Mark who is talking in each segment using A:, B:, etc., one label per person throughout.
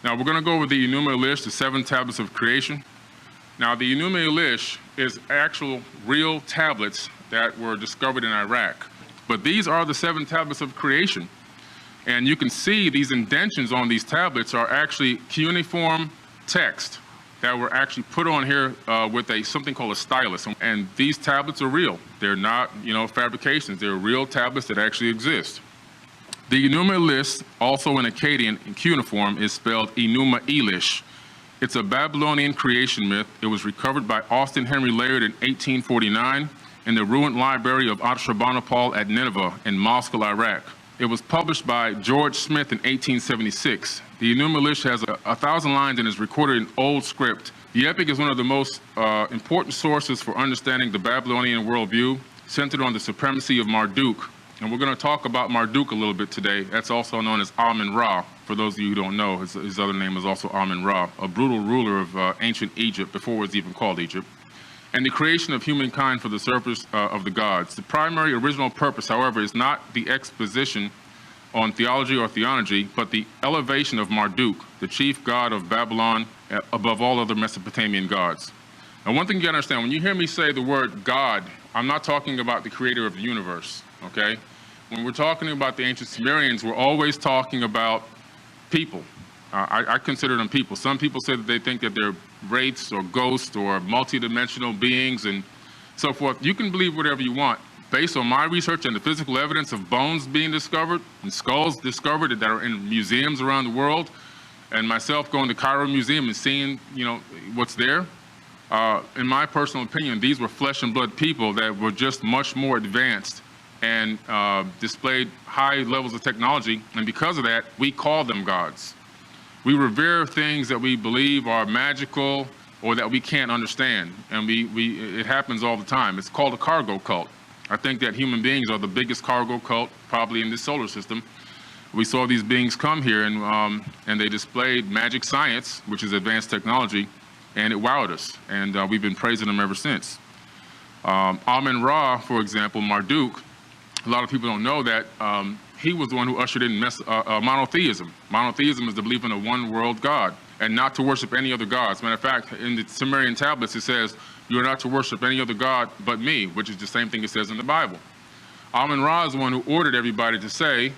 A: Now we're going to go over the Enuma Elish, the 7 tablets of creation. Now the Enuma Elish is actual real tablets that were discovered in Iraq. But these are the 7 tablets of creation. And you can see these indentions on these tablets are actually cuneiform text that were actually put on here with something called a stylus. And these tablets are real. They're not, fabrications. They're real tablets that actually exist. The Enuma Elish, also in Akkadian in cuneiform, is spelled Enuma Elish. It's a Babylonian creation myth. It was recovered by Austin Henry Layard in 1849 in the ruined library of Ashurbanipal at Nineveh in Mosul, Iraq. It was published by George Smith in 1876. The Enuma Elish has 1,000 lines and is recorded in old script. The epic is one of the most important sources for understanding the Babylonian worldview, centered on the supremacy of Marduk. And we're going to talk about Marduk a little bit today. That's also known as Amun-Ra. For those of you who don't know, his other name is also Amun-Ra, a brutal ruler of ancient Egypt before it was even called Egypt. And the creation of humankind for the service of the gods. The primary original purpose, however, is not the exposition on theology or theology, but the elevation of Marduk, the chief god of Babylon, above all other Mesopotamian gods. Now, one thing you gotta understand, when you hear me say the word God, I'm not talking about the creator of the universe, okay? When we're talking about the ancient Sumerians, we're always talking about people. I consider them people. Some people say that they think that they're wraiths or ghosts or multidimensional beings and so forth. You can believe whatever you want. Based on my research and the physical evidence of bones being discovered and skulls discovered that are in museums around the world, and myself going to Cairo Museum and seeing, what's there, in my personal opinion, these were flesh and blood people that were just much more advanced and displayed high levels of technology. And because of that, we call them gods. We revere things that we believe are magical or that we can't understand. And it happens all the time. It's called a cargo cult. I think that human beings are the biggest cargo cult probably in this solar system. We saw these beings come here and they displayed magic science, which is advanced technology, and it wowed us. And we've been praising them ever since. Amun-Ra, for example, Marduk, a lot of people don't know that he was the one who ushered in monotheism. Monotheism is the belief in a one world God and not to worship any other gods. Matter of fact, in the Sumerian tablets, it says, you are not to worship any other God but me, which is the same thing it says in the Bible. Amun-Ra is the one who ordered everybody to say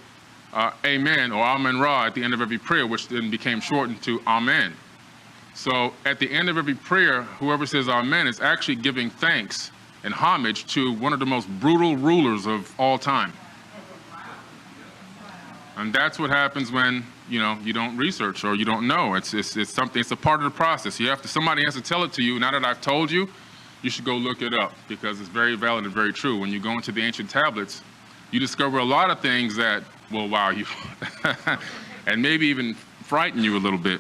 A: Amen or Amun-Ra at the end of every prayer, which then became shortened to Amen. So at the end of every prayer, whoever says Amen is actually giving thanks and homage to one of the most brutal rulers of all time. And that's what happens when you don't research or you don't know. It's something. It's a part of the process. Somebody has to tell it to you. Now that I've told you, you should go look it up because it's very valid and very true. When you go into the ancient tablets, you discover a lot of things that will wow you and maybe even frighten you a little bit.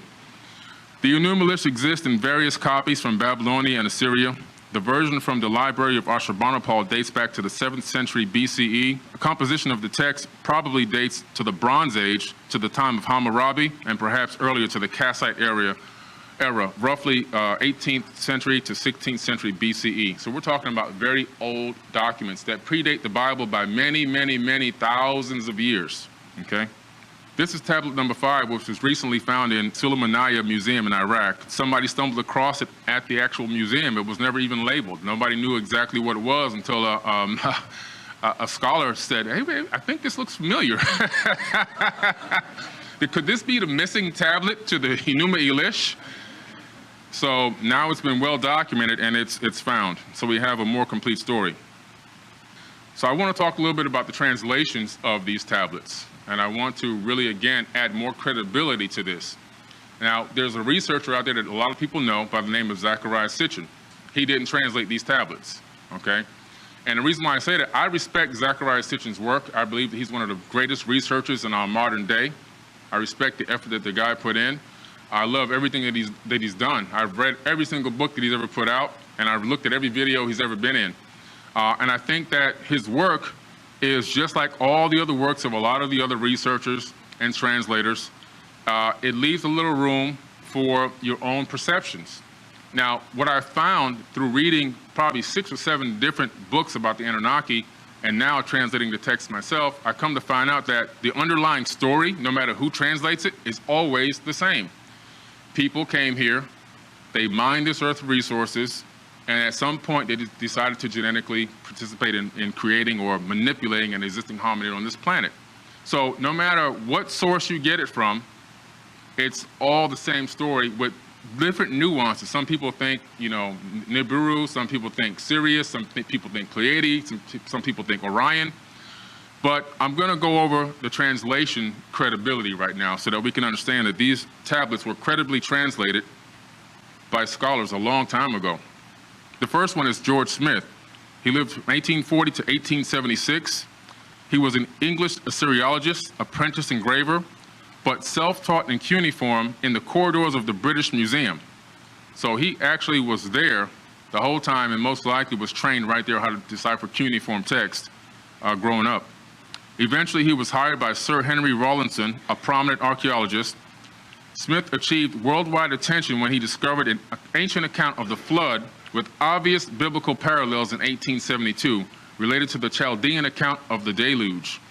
A: The Enuma Elish exists in various copies from Babylonia and Assyria. The version from the library of Ashurbanipal dates back to the 7th century BCE. A composition of the text probably dates to the Bronze Age, to the time of Hammurabi, and perhaps earlier to the Kassite era, roughly 18th century to 16th century BCE. So we're talking about very old documents that predate the Bible by many, many, many thousands of years, okay? This is tablet number 5, which was recently found in Sulaymaniyah Museum in Iraq. Somebody stumbled across it at the actual museum. It was never even labeled. Nobody knew exactly what it was until a scholar said, hey, babe, I think this looks familiar. Could this be the missing tablet to the Enuma Elish? So now it's been well documented and it's found. So we have a more complete story. So I want to talk a little bit about the translations of these tablets. And I want to really, again, add more credibility to this. Now, there's a researcher out there that a lot of people know by the name of Zecharia Sitchin. He didn't translate these tablets, okay? And the reason why I say that, I respect Zecharia Sitchin's work. I believe that he's one of the greatest researchers in our modern day. I respect the effort that the guy put in. I love everything that he's done. I've read every single book that he's ever put out, and I've looked at every video he's ever been in. And I think that his work is just like all the other works of a lot of the other researchers and translators. It leaves a little room for your own perceptions. Now, what I found through reading probably 6 or 7 different books about the Anunnaki and now translating the text myself, I come to find out that the underlying story, no matter who translates it, is always the same. people came here, they mined this earth resources, and at some point they decided to genetically participate in creating or manipulating an existing hominid on this planet. So no matter what source you get it from, it's all the same story with different nuances. Some people think, you know, Nibiru, some people think Sirius, some people think Pleiades, some people think Orion. But I'm going to go over the translation credibility right now so that we can understand that these tablets were credibly translated by scholars a long time ago. The first one is George Smith. He lived from 1840 to 1876. He was an English Assyriologist, apprentice engraver, but self-taught in cuneiform in the corridors of the British Museum. So he actually was there the whole time and most likely was trained right there how to decipher cuneiform text growing up. Eventually, he was hired by Sir Henry Rawlinson, a prominent archaeologist. Smith achieved worldwide attention when he discovered an ancient account of the flood with obvious biblical parallels in 1872, related to the Chaldean account of the deluge.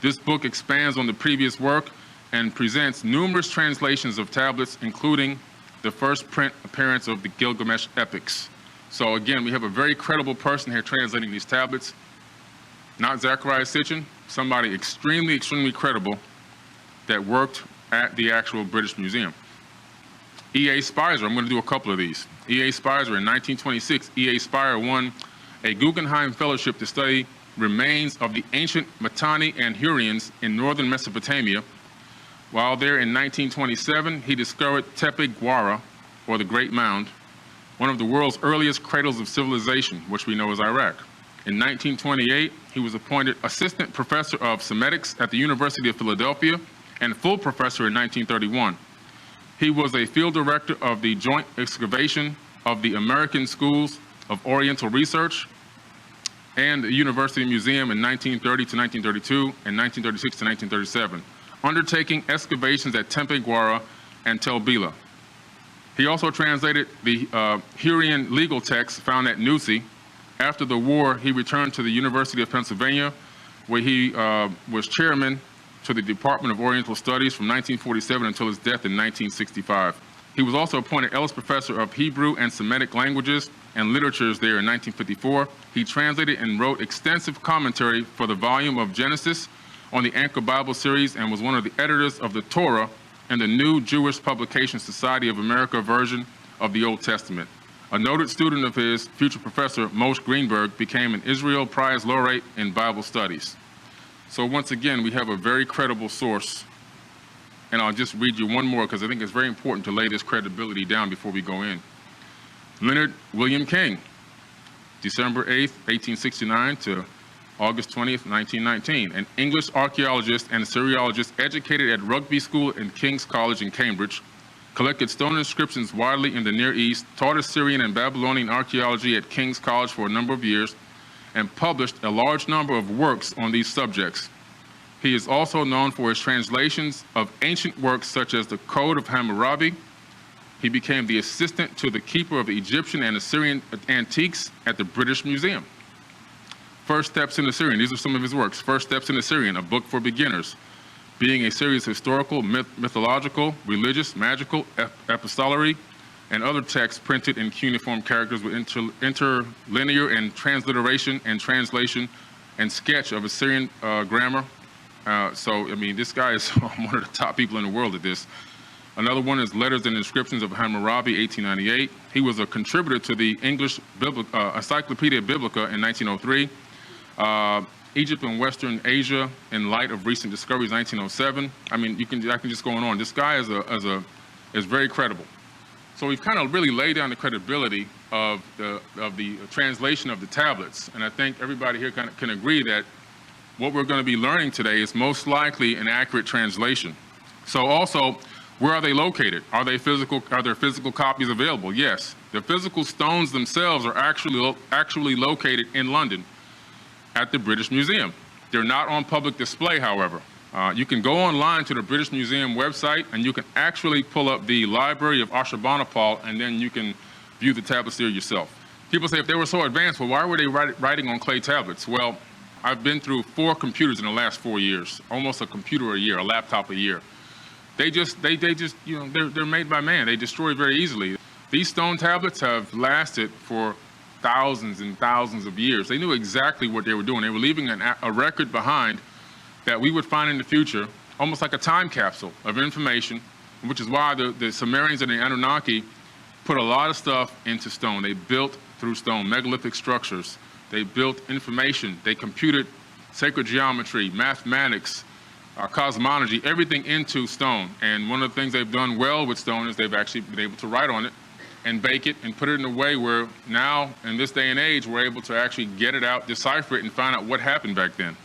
A: This book expands on the previous work and presents numerous translations of tablets, including the first print appearance of the Gilgamesh epics. So again, we have a very credible person here translating these tablets, not Zechariah Sitchin, somebody extremely credible that worked at the actual British Museum. E.A. Spicer, I'm going to do a couple of these. E.A. Spicer, in 1926, E.A. Spicer won a Guggenheim Fellowship to study remains of the ancient Mitanni and Hurrians in northern Mesopotamia. While there in 1927, he discovered Tepe Guara, or the Great Mound, one of the world's earliest cradles of civilization, which we know as Iraq. In 1928, he was appointed assistant professor of Semitics at the University of Philadelphia and full professor in 1931. He was a field director of the joint excavation of the American Schools of Oriental Research and the University Museum in 1930 to 1932 and 1936 to 1937, undertaking excavations at Tepe Guara and Tel Bila. He also translated the Hurrian legal texts found at Nusi. After the war, he returned to the University of Pennsylvania, where he was chairman to the Department of Oriental Studies from 1947 until his death in 1965. He was also appointed Ellis Professor of Hebrew and Semitic Languages and Literatures there in 1954. He translated and wrote extensive commentary for the volume of Genesis on the Anchor Bible series and was one of the editors of the Torah and the New Jewish Publication Society of America version of the Old Testament. A noted student of his, future professor Moshe Greenberg, became an Israel Prize Laureate in Bible Studies. So once again, we have a very credible source. And I'll just read you one more because I think it's very important to lay this credibility down before we go in. Leonard William King, December 8th, 1869 to August 20th, 1919, an English archaeologist and Assyriologist educated at Rugby School and King's College in Cambridge, collected stone inscriptions widely in the Near East, taught Assyrian and Babylonian archaeology at King's College for a number of years, and published a large number of works on these subjects. He is also known for his translations of ancient works such as the Code of Hammurabi. He became the assistant to the keeper of the Egyptian and Assyrian antiques at the British Museum. First Steps in Assyrian, these are some of his works. First Steps in Assyrian, a book for beginners, being a series of historical, mythological, religious, magical, epistolary, and other texts printed in cuneiform characters with interlinear and transliteration and translation and sketch of Assyrian grammar. So, I mean, this guy is one of the top people in the world at this. Another one is Letters and Inscriptions of Hammurabi, 1898. He was a contributor to the English Encyclopedia Biblica in 1903. Egypt and Western Asia in light of recent discoveries, 1907. I mean, I can just go on. This guy is very credible. So we've kind of really laid down the credibility of the translation of the tablets, and I think everybody here can agree that what we're going to be learning today is most likely an accurate translation. So also, where are they located? Are there physical copies available? Yes. The physical stones themselves are actually located in London at the British Museum. They're not on public display, however. You can go online to the British Museum website and you can actually pull up the Library of Ashurbanipal and then you can view the tablets there yourself. People say if they were so advanced, well, why were they writing on clay tablets? Well, I've been through 4 computers in the last 4 years, almost a computer a year, a laptop a year. They just, you know, they're made by man. They destroy very easily. These stone tablets have lasted for thousands and thousands of years. They knew exactly what they were doing. They were leaving a record behind that we would find in the future, almost like a time capsule of information, which is why the Sumerians and the Anunnaki put a lot of stuff into stone. They built through stone, megalithic structures. They built information. They computed sacred geometry, mathematics, cosmology, everything into stone. And one of the things they've done well with stone is they've actually been able to write on it and bake it and put it in a way where now, in this day and age, we're able to actually get it out, decipher it, and find out what happened back then.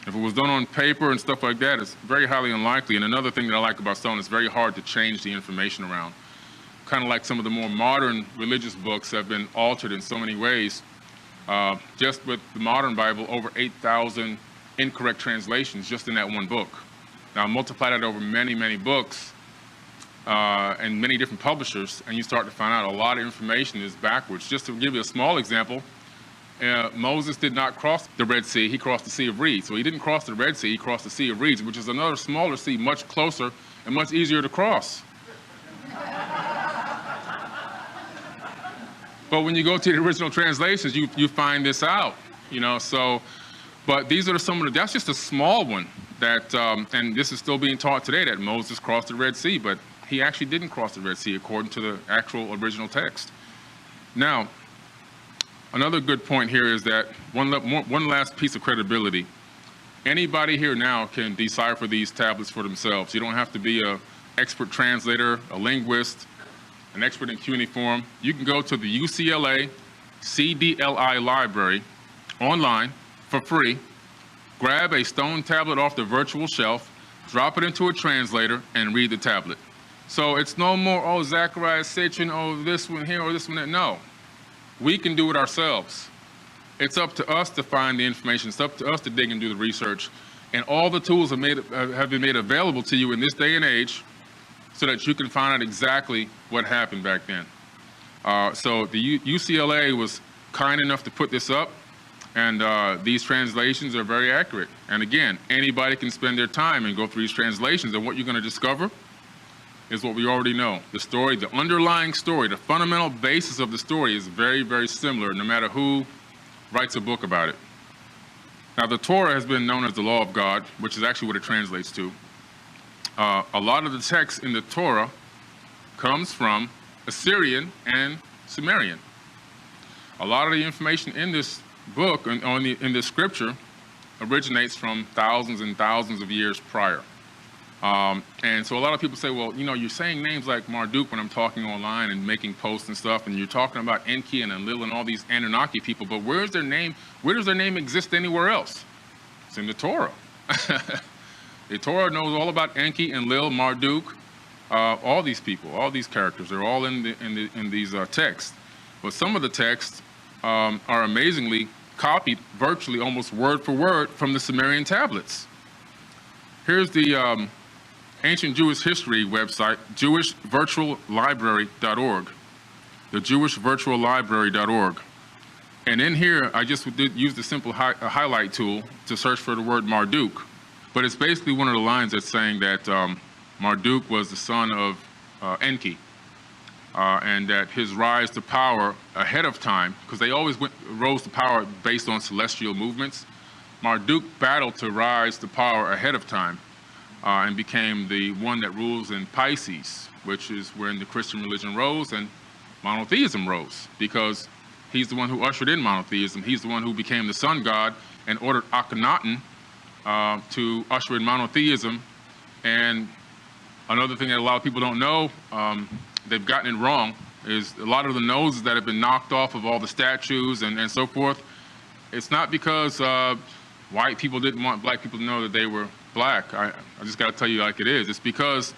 A: If it was done on paper and stuff like that, it's very highly unlikely. And another thing that I like about stone, it's very hard to change the information around. Kind of like some of the more modern religious books have been altered in so many ways. Just with the modern Bible, over 8,000 incorrect translations just in that one book. Now multiply that over many, many books and many different publishers, and you start to find out a lot of information is backwards. Just to give you a small example, Moses did not cross the Red Sea, he crossed the Sea of Reeds. So he didn't cross the Red Sea, he crossed the Sea of Reeds, which is another smaller sea, much closer and much easier to cross. But when you go to the original translations, you find this out, you know, so, but these are some of the, that's just a small one that, and this is still being taught today, that Moses crossed the Red Sea, but he actually didn't cross the Red Sea according to the actual original text. Now, another good point here is that one last piece of credibility. Anybody here now can decipher these tablets for themselves. You don't have to be an expert translator, a linguist, an expert in cuneiform. You can go to the UCLA CDLI library online for free, grab a stone tablet off the virtual shelf, drop it into a translator, and read the tablet. So it's no more, oh, Zechariah Sitchin, oh, this one here or this one there. No, we can do it ourselves. It's up to us to find the information. It's up to us to dig and do the research. And all the tools have been made available to you in this day and age so that you can find out exactly what happened back then. So the UCLA was kind enough to put this up, and these translations are very accurate. And again, anybody can spend their time and go through these translations, and what you're going to discover is what we already know. The story, the underlying story, the fundamental basis of the story is very, very similar, no matter who writes a book about it. Now, the Torah has been known as the law of God, which is actually what it translates to. A lot of the text in the Torah comes from Assyrian and Sumerian. A lot of the information in this book, in this scripture, originates from thousands and thousands of years prior. And so a lot of people say, well, you know, you're saying names like Marduk when I'm talking online and making posts and stuff, and you're talking about Enki and Enlil and all these Anunnaki people, but where's their name? Where does their name exist anywhere else? It's in the Torah. The Torah knows all about Enki, Enlil, Marduk, all these people, all these characters. They're all in these texts. But some of the texts are amazingly copied virtually almost word for word from the Sumerian tablets. Here's the ancient Jewish history website, jewishvirtuallibrary.org, the jewishvirtuallibrary.org. And in here, I just used the simple highlight tool to search for the word Marduk. But it's basically one of the lines that's saying that Marduk was the son of Enki, and that his rise to power ahead of time, because they always rose to power based on celestial movements, Marduk battled to rise to power ahead of time and became the one that rules in Pisces, which is when the Christian religion rose and monotheism rose, because he's the one who ushered in monotheism. He's the one who became the sun god and ordered Akhenaten to usher in monotheism. And another thing that a lot of people don't know, they've gotten it wrong, is a lot of the noses that have been knocked off of all the statues and so forth. It's not because white people didn't want black people to know that they were black. I just got to tell you like it is. It's because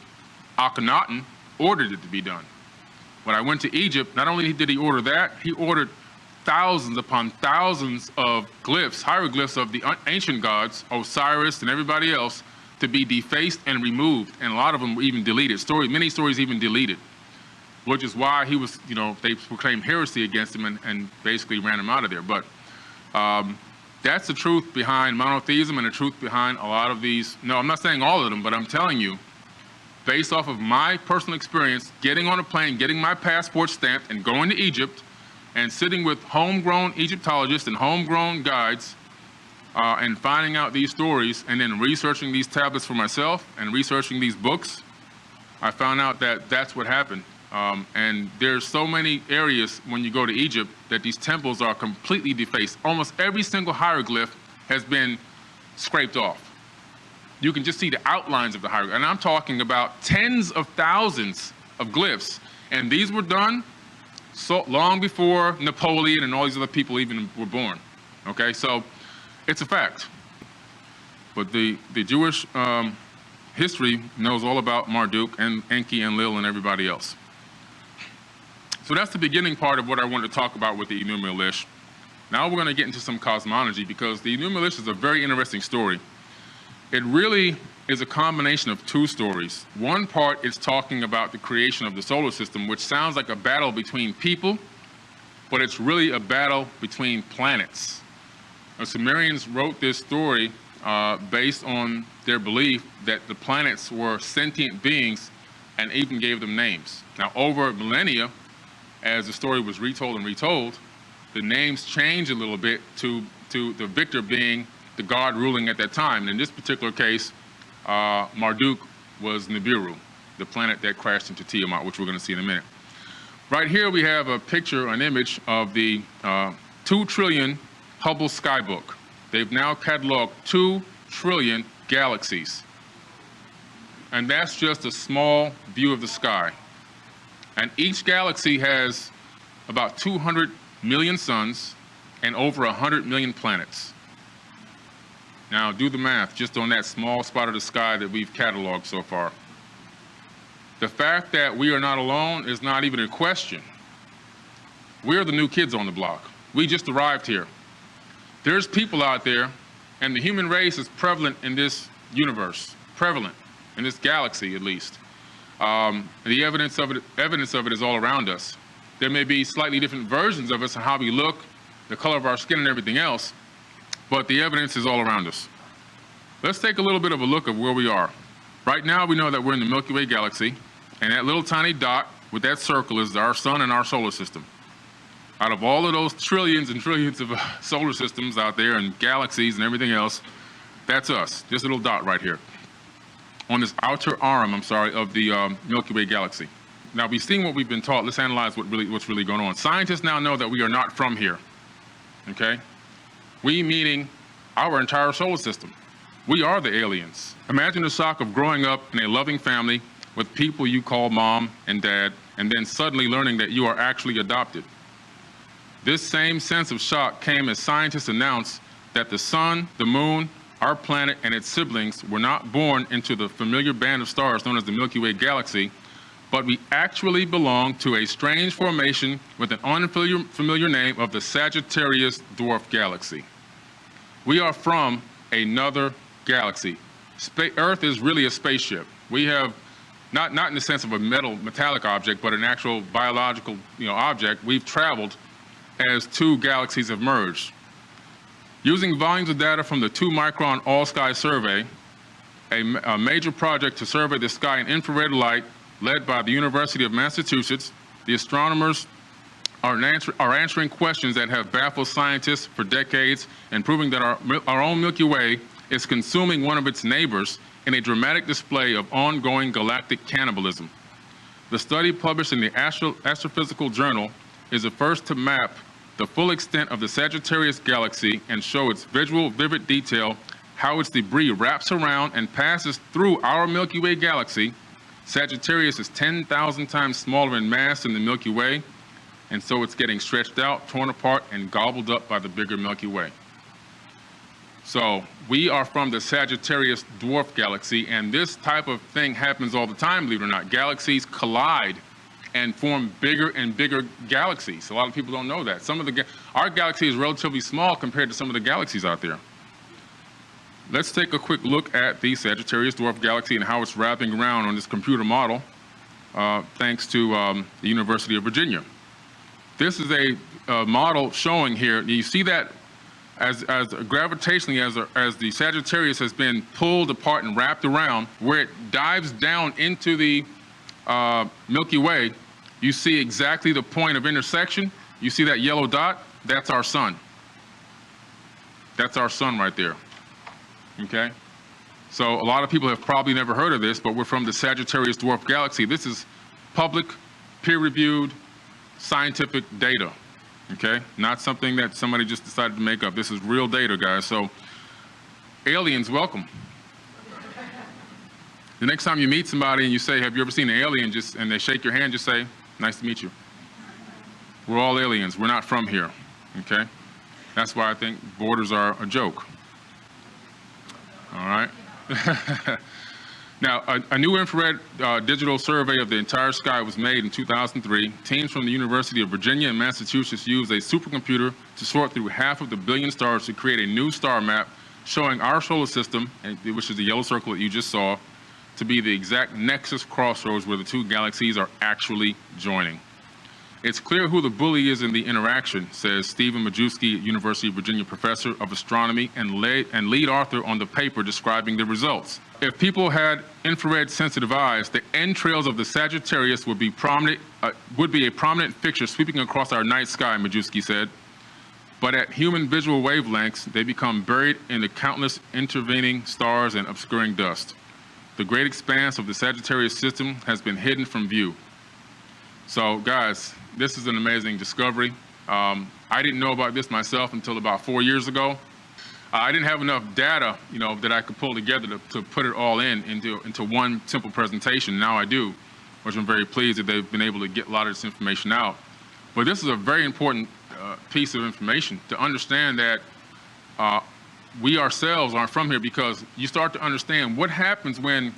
A: Akhenaten ordered it to be done. When I went to Egypt, not only did he order that, he ordered thousands upon thousands of glyphs, hieroglyphs of the ancient gods, Osiris and everybody else, to be defaced and removed. And a lot of them were even deleted. Many stories even deleted, which is why he was, you know, they proclaimed heresy against him and basically ran him out of there. But that's the truth behind monotheism and the truth behind a lot of these. No, I'm not saying all of them, but I'm telling you based off of my personal experience, getting on a plane, getting my passport stamped, and going to Egypt, and sitting with homegrown Egyptologists and homegrown guides, and finding out these stories, and then researching these tablets for myself and researching these books, I found out that that's what happened. And there's so many areas when you go to Egypt that these temples are completely defaced. Almost every single hieroglyph has been scraped off. You can just see the outlines of the hieroglyph. And I'm talking about tens of thousands of glyphs. And these were done so long before Napoleon and all these other people even were born. Okay, so it's a fact. But the Jewish history knows all about Marduk and Enki and Lil and everybody else. So that's the beginning part of what I wanted to talk about with the Enuma Elish. Now we're going to get into some cosmology, because the Enuma Elish is a very interesting story. It really is a combination of two stories. One part is talking about the creation of the solar system, which sounds like a battle between people, but it's really a battle between planets. The Sumerians wrote this story based on their belief that the planets were sentient beings, and even gave them names. Now, over millennia, as the story was retold and retold, the names changed a little bit to the victor being the god ruling at that time. And in this particular case, Marduk was Nibiru, the planet that crashed into Tiamat, which we're going to see in a minute. Right here we have a picture, an image of the 2 trillion Hubble Skybook. They've now cataloged 2 trillion galaxies. And that's just a small view of the sky. And each galaxy has about 200 million suns and over 100 million planets. Now do the math just on that small spot of the sky that we've cataloged so far. The fact that we are not alone is not even a question. We're the new kids on the block. We just arrived here. There's people out there, and the human race is prevalent in this universe, prevalent in this galaxy at least. The evidence of it is all around us. There may be slightly different versions of us and how we look, the color of our skin and everything else, but the evidence is all around us. Let's take a little bit of a look of where we are. Right now we know that we're in the Milky Way galaxy, and that little tiny dot with that circle is our sun and our solar system. Out of all of those trillions and trillions of solar systems out there and galaxies and everything else, that's us, this little dot right here, on this outer arm, of the Milky Way galaxy. Now we've seen what we've been taught. Let's analyze what's really going on. Scientists now know that we are not from here, okay? We meaning our entire solar system. We are the aliens. Imagine the shock of growing up in a loving family with people you call mom and dad, and then suddenly learning that you are actually adopted. This same sense of shock came as scientists announced that the sun, the moon, our planet, and its siblings were not born into the familiar band of stars known as the Milky Way galaxy, but we actually belong to a strange formation with an unfamiliar name of the Sagittarius Dwarf Galaxy. We are from another galaxy. Earth is really a spaceship. We have, not in the sense of a metallic object, but an actual biological object. We've traveled as 2 galaxies have merged. Using volumes of data from the 2-micron all-sky survey, a major project to survey the sky in infrared light led by the University of Massachusetts, the astronomers are answering questions that have baffled scientists for decades and proving that our own Milky Way is consuming one of its neighbors in a dramatic display of ongoing galactic cannibalism. The study, published in the Astrophysical Journal, is the first to map the full extent of the Sagittarius galaxy and show its vivid detail, how its debris wraps around and passes through our Milky Way galaxy. Sagittarius is 10,000 times smaller in mass than the Milky Way, and so it's getting stretched out, torn apart, and gobbled up by the bigger Milky Way. So we are from the Sagittarius Dwarf Galaxy, and this type of thing happens all the time, believe it or not. Galaxies collide and form bigger and bigger galaxies. A lot of people don't know that. Our galaxy is relatively small compared to some of the galaxies out there. Let's take a quick look at the Sagittarius Dwarf Galaxy and how it's wrapping around on this computer model, thanks to the University of Virginia. This is a model showing here. You see that as gravitationally as the Sagittarius has been pulled apart and wrapped around, where it dives down into the Milky Way, you see exactly the point of intersection. You see that yellow dot? That's our sun. That's our sun right there. Okay? So a lot of people have probably never heard of this, but we're from the Sagittarius dwarf galaxy. This is public, peer-reviewed, scientific data. Okay? Not something that somebody just decided to make up. This is real data, guys. So aliens, welcome. The next time you meet somebody and you say, have you ever seen an alien, and they shake your hand, just say, nice to meet you. We're all aliens. We're not from here. Okay? That's why I think borders are a joke. All right? Now, a new infrared digital survey of the entire sky was made in 2003. Teams from the University of Virginia and Massachusetts used a supercomputer to sort through 500 million stars to create a new star map showing our solar system, which is the yellow circle that you just saw, to be the exact nexus crossroads where the two galaxies are actually joining. It's clear who the bully is in the interaction, says Stephen Majewski, University of Virginia professor of astronomy and lead author on the paper describing the results. If people had infrared sensitive eyes, the entrails of the Sagittarius would be a prominent fixture sweeping across our night sky, Majewski said. But at human visual wavelengths, they become buried in the countless intervening stars and obscuring dust. The great expanse of the Sagittarius system has been hidden from view. So, guys, this is an amazing discovery. I didn't know about this myself until about 4 years ago. I didn't have enough data, that I could pull together to put it all into one simple presentation. Now I do, which I'm very pleased that they've been able to get a lot of this information out. But this is a very important piece of information to understand that we ourselves aren't from here, because you start to understand what happens when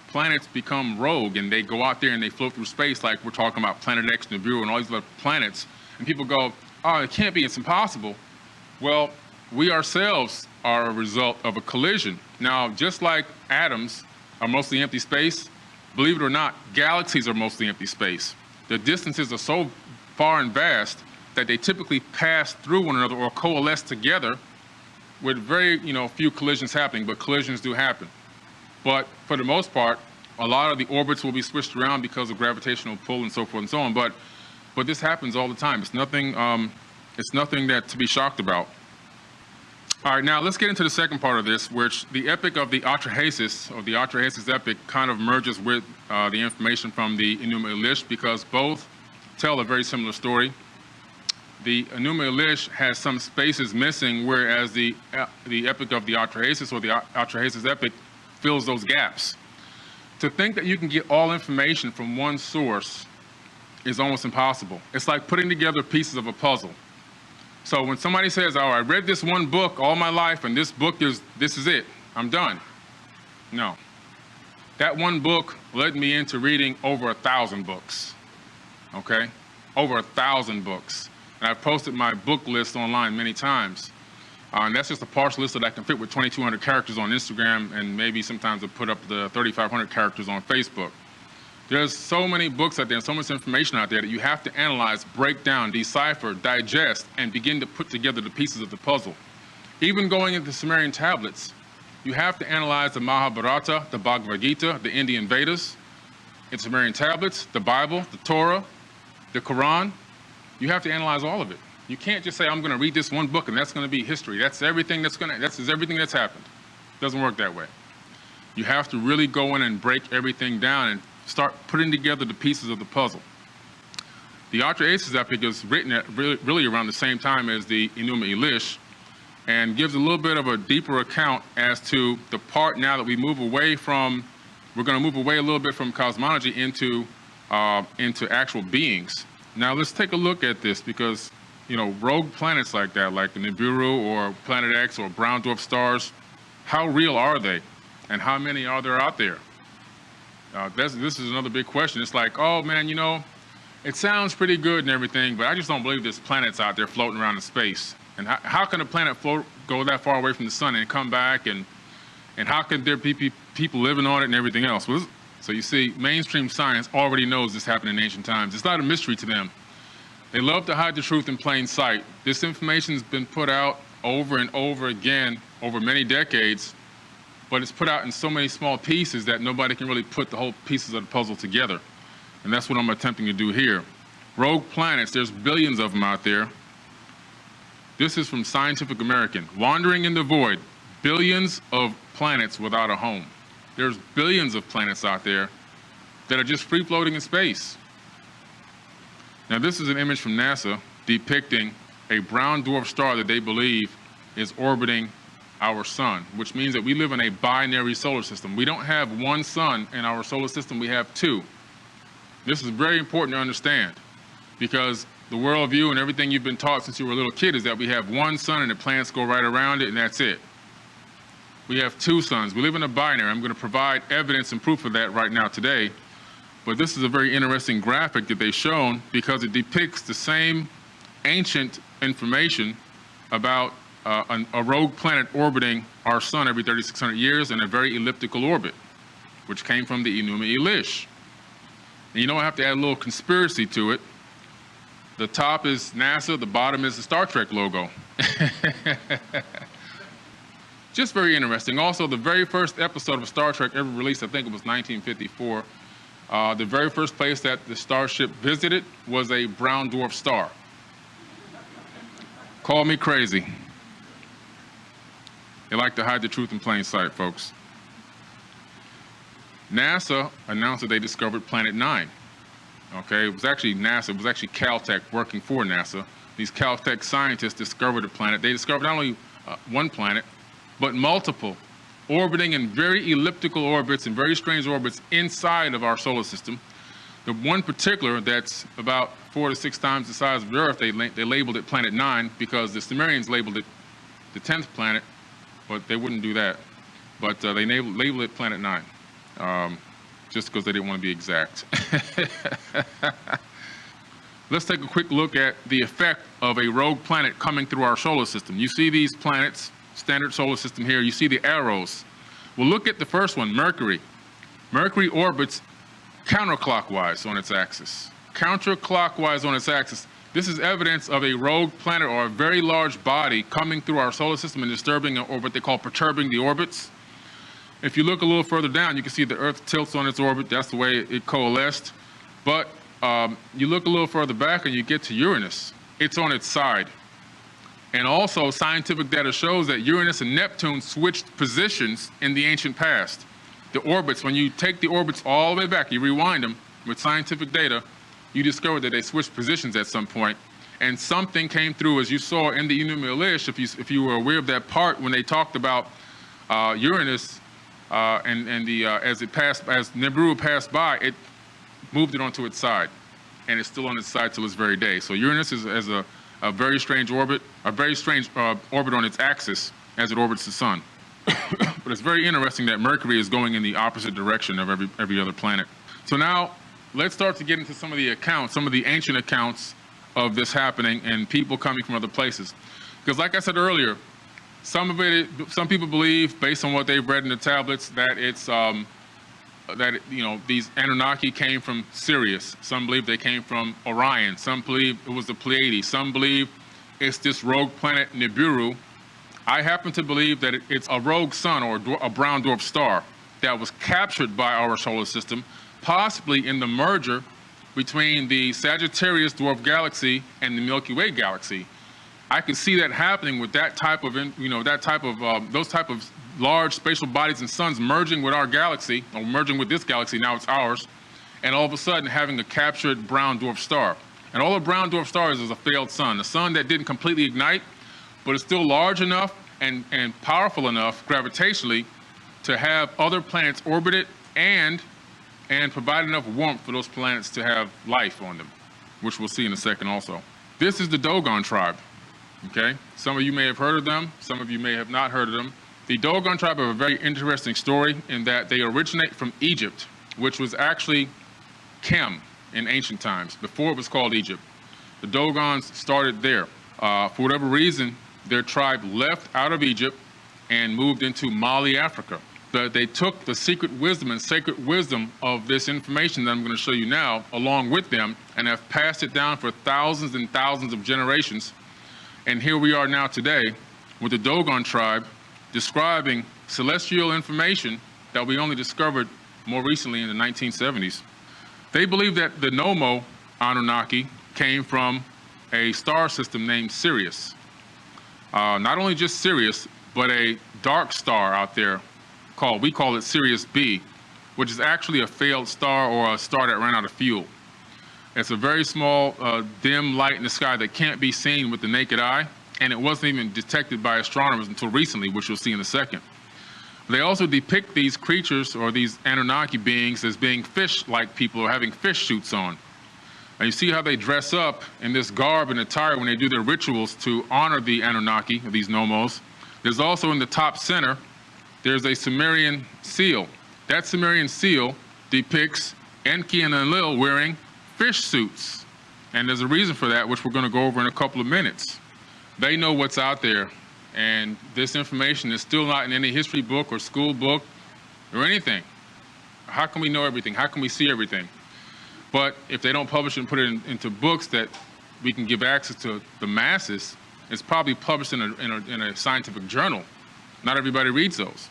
A: planets become rogue and they go out there and they float through space, like we're talking about Planet X, Nibiru, and all these other planets, and people go, oh, it can't be, it's impossible. Well, we ourselves are a result of a collision. Now, just like atoms are mostly empty space, believe it or not, galaxies are mostly empty space. The distances are so far and vast that they typically pass through one another or coalesce together with very, few collisions happening, but collisions do happen. But for the most part, a lot of the orbits will be switched around because of gravitational pull and so forth and so on. But this happens all the time. It's nothing that to be shocked about. All right, now let's get into the second part of this, which the epic of the Atrahasis, or the Atrahasis epic, kind of merges with the information from the Enuma Elish, because both tell a very similar story. The Enuma Elish has some spaces missing, whereas the epic of the Atrahasis, or the Atrahasis epic, fills those gaps. To think that you can get all information from one source is almost impossible. It's like putting together pieces of a puzzle. So when somebody says, oh, I read this one book all my life, and this is it, I'm done. No. That one book led me into reading over 1,000 books, okay? Over 1,000 books. And I've posted my book list online many times. And that's just a partial list that I can fit with 2,200 characters on Instagram, and maybe sometimes I'll put up the 3,500 characters on Facebook. There's so many books out there and so much information out there that you have to analyze, break down, decipher, digest, and begin to put together the pieces of the puzzle. Even going into Sumerian tablets, you have to analyze the Mahabharata, the Bhagavad Gita, the Indian Vedas, in Sumerian tablets, the Bible, the Torah, the Quran. You have to analyze all of it. You can't just say, I'm going to read this one book and that's going to be history. That's everything that's everything that's happened. It doesn't work that way. You have to really go in and break everything down and start putting together the pieces of the puzzle. The Atrahasis epic is written at really around the same time as the Enuma Elish, and gives a little bit of a deeper account as to the part now that we move away from, we're going to move away a little bit from cosmology into actual beings. Now let's take a look at this, because rogue planets like that, like Nibiru or Planet X or brown dwarf stars, how real are they? And how many are there out there? This is another big question. It's like, oh man, it sounds pretty good and everything, but I just don't believe there's planets out there floating around in space. And how can a planet go that far away from the sun and come back? And how can there be people living on it and everything else? So you see, mainstream science already knows this happened in ancient times. It's not a mystery to them. They love to hide the truth in plain sight. This information's been put out over and over again over many decades, but it's put out in so many small pieces that nobody can really put the whole pieces of the puzzle together. And that's what I'm attempting to do here. Rogue planets, there's billions of them out there. This is from Scientific American. Wandering in the void, billions of planets without a home. There's billions of planets out there that are just free floating in space. Now this is an image from NASA depicting a brown dwarf star that they believe is orbiting our sun, which means that we live in a binary solar system. We don't have one sun in our solar system, we have two. This is very important to understand because the worldview and everything you've been taught since you were a little kid is that we have one sun and the planets go right around it and that's it. We have two suns. We live in a binary. I'm going to provide evidence and proof of that right now today. But this is a very interesting graphic that they've shown because it depicts the same ancient information about a rogue planet orbiting our sun every 3,600 years in a very elliptical orbit, which came from the Enuma Elish. And you know, I have to add a little conspiracy to it. The top is NASA, the bottom is the Star Trek logo. Just very interesting. Also, the very first episode of Star Trek ever released, I think it was 1954, the very first place that the starship visited was a brown dwarf star. Call me crazy. They like to hide the truth in plain sight, folks. NASA announced that they discovered Planet 9. Okay, it was actually NASA, it was actually Caltech working for NASA. These Caltech scientists discovered a planet. They discovered not only one planet, but multiple, orbiting in very elliptical orbits and very strange orbits inside of our solar system. The one particular that's about 4 to 6 times the size of the Earth, they labeled it Planet 9 because the Sumerians labeled it the 10th planet, but they wouldn't do that. But they labeled it Planet 9, just because they didn't want to be exact. Let's take a quick look at the effect of a rogue planet coming through our solar system. You see these planets, standard solar system here, you see the arrows. Well, look at the first one, Mercury. Mercury orbits counterclockwise on its axis. Counterclockwise on its axis. This is evidence of a rogue planet or a very large body coming through our solar system and disturbing, or what they call perturbing the orbits. If you look a little further down, you can see the Earth tilts on its orbit. That's the way it coalesced. But you look a little further back and you get to Uranus. It's on its side. And also, scientific data shows that Uranus and Neptune switched positions in the ancient past. The orbits, when you take the orbits all the way back, you rewind them with scientific data, you discover that they switched positions at some point. And something came through, as you saw in the Enuma Elish, if you were aware of that part when they talked about Uranus as Nibiru passed by, it moved it onto its side. And it's still on its side till this very day. So Uranus is a very strange orbit, orbit on its axis as it orbits the sun. But it's very interesting that Mercury is going in the opposite direction of every other planet. So now, let's start to get into some of the accounts, some of the ancient accounts of this happening and people coming from other places. Because like I said earlier, some people believe, based on what they've read in the tablets, that it's these Anunnaki came from Sirius. Some believe they came from Orion. Some believe it was the Pleiades. Some believe it's this rogue planet Nibiru. I happen to believe that it's a rogue sun or a brown dwarf star that was captured by our solar system, possibly in the merger between the Sagittarius dwarf galaxy and the Milky Way galaxy. I could see that happening with that type of, those type of large spatial bodies and suns merging with our galaxy, or merging with this galaxy, now it's ours, and all of a sudden having a captured brown dwarf star. And all a brown dwarf star is a failed sun, a sun that didn't completely ignite, but it's still large enough and powerful enough gravitationally to have other planets orbit it and provide enough warmth for those planets to have life on them, which we'll see in a second also. This is the Dogon tribe, okay? Some of you may have heard of them, some of you may have not heard of them. The Dogon tribe have a very interesting story in that they originate from Egypt, which was actually Khem in ancient times, before it was called Egypt. The Dogons started there. For whatever reason, their tribe left out of Egypt and moved into Mali, Africa. They took the secret wisdom and sacred wisdom of this information that I'm going to show you now along with them and have passed it down for thousands and thousands of generations. And here we are now today with the Dogon tribe, describing celestial information that we only discovered more recently in the 1970s. They believe that the Nomo Anunnaki came from a star system named Sirius. Not only just Sirius, but a dark star out there we call it Sirius B, which is actually a failed star or a star that ran out of fuel. It's a very small, dim light in the sky that can't be seen with the naked eye, and it wasn't even detected by astronomers until recently, which you'll see in a second. They also depict these creatures or these Anunnaki beings as being fish-like people or having fish suits on. And you see how they dress up in this garb and attire when they do their rituals to honor the Anunnaki, these nomos. There's also in the top center, there's a Sumerian seal. That Sumerian seal depicts Enki and Enlil wearing fish suits. And there's a reason for that, which we're going to go over in a couple of minutes. They know what's out there, and this information is still not in any history book or school book or anything. How can we know everything? How can we see everything? But if they don't publish it and put it into books that we can give access to the masses, it's probably published in a scientific journal. Not everybody reads those.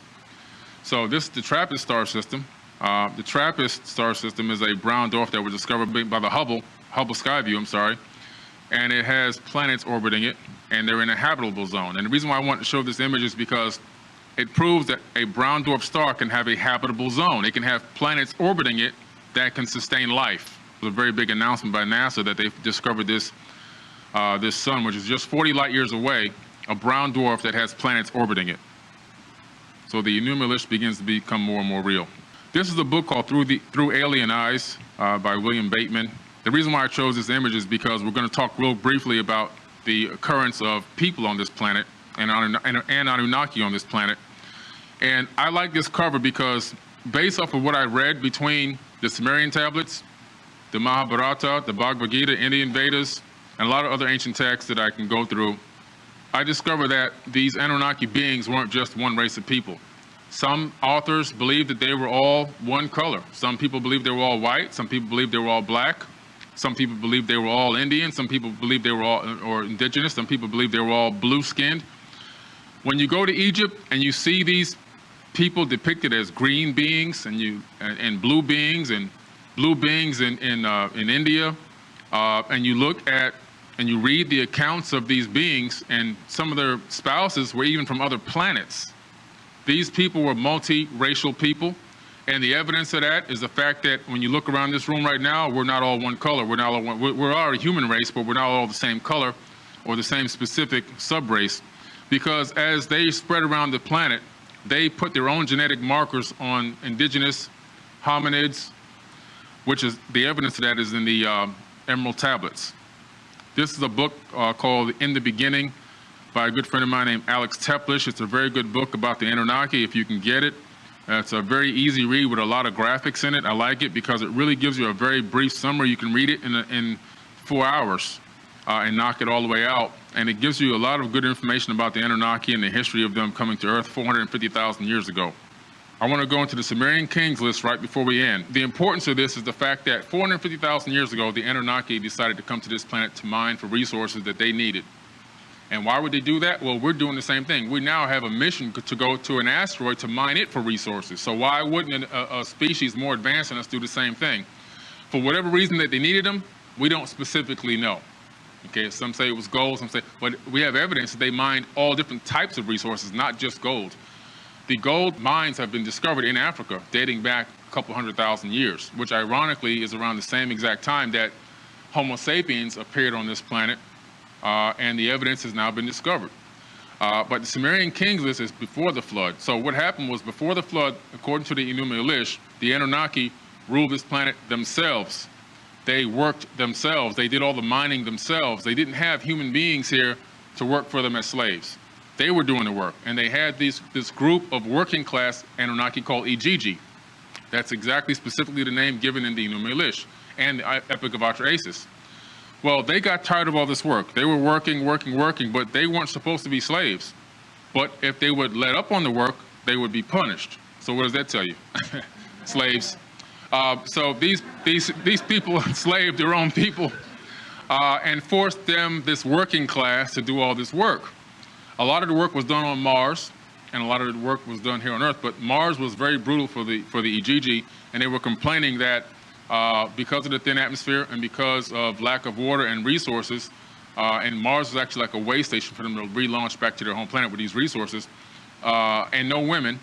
A: So this is the TRAPPIST star system. The TRAPPIST star system is a brown dwarf that was discovered by the Hubble Skyview, and it has planets orbiting it, and they're in a habitable zone. And the reason why I want to show this image is because it proves that a brown dwarf star can have a habitable zone. It can have planets orbiting it that can sustain life. It was a very big announcement by NASA that they've discovered this sun, which is just 40 light years away, a brown dwarf that has planets orbiting it. So the Enuma Elish begins to become more and more real. This is a book called Through Alien Eyes by William Bateman. The reason why I chose this image is because we're going to talk real briefly about the occurrence of people on this planet and Anunnaki on this planet. And I like this cover because based off of what I read between the Sumerian tablets, the Mahabharata, the Bhagavad Gita, Indian Vedas, and a lot of other ancient texts that I can go through, I discovered that these Anunnaki beings weren't just one race of people. Some authors believed that they were all one color. Some people believed they were all white. Some people believed they were all black. Some people believed they were all Indian. Some people believed they were all or indigenous. Some people believed they were all blue-skinned. When you go to Egypt and you see these people depicted as green beings and blue beings in India, and you look at and you read the accounts of these beings, and some of their spouses were even from other planets. These people were multi-racial people, and the evidence of that is the fact that when you look around this room right now, we're not all one color. We're not all one. We're all a human race, but we're not all the same color or the same specific subrace, because as they spread around the planet, they put their own genetic markers on indigenous hominids, which is the evidence of that is in the Emerald Tablets. This is a book called In the Beginning by a good friend of mine named Alex Teplish. It's a very good book about the Anunnaki, if you can get it. It's a very easy read with a lot of graphics in it. I like it because it really gives you a very brief summary. You can read it in 4 hours and knock it all the way out. And it gives you a lot of good information about the Anunnaki and the history of them coming to Earth 450,000 years ago. I want to go into the Sumerian kings list right before we end. The importance of this is the fact that 450,000 years ago, the Anunnaki decided to come to this planet to mine for resources that they needed. And why would they do that? Well, we're doing the same thing. We now have a mission to go to an asteroid to mine it for resources. So why wouldn't a species more advanced than us do the same thing? For whatever reason that they needed them, we don't specifically know. Okay, some say it was gold, some say, but we have evidence that they mined all different types of resources, not just gold. The gold mines have been discovered in Africa dating back a couple 100,000 years, which ironically is around the same exact time that Homo sapiens appeared on this planet, and the evidence has now been discovered. But the Sumerian kings list is before the flood. So what happened was before the flood, according to the Enuma Elish, the Anunnaki ruled this planet themselves. They worked themselves. They did all the mining themselves. They didn't have human beings here to work for them as slaves. They were doing the work, and they had this group of working class Anunnaki called Djedi. That's exactly specifically the name given in the Enuma Elish and the Epic of Atrahasis. Well, they got tired of all this work. They were working, but they weren't supposed to be slaves. But if they would let up on the work, they would be punished. So what does that tell you? Slaves. So these people enslaved their own people and forced them, this working class, to do all this work. A lot of the work was done on Mars, and a lot of the work was done here on Earth, but Mars was very brutal for the Djedi, and they were complaining that because of the thin atmosphere and because of lack of water and resources, and Mars was actually like a way station for them to relaunch back to their home planet with these resources, and no women,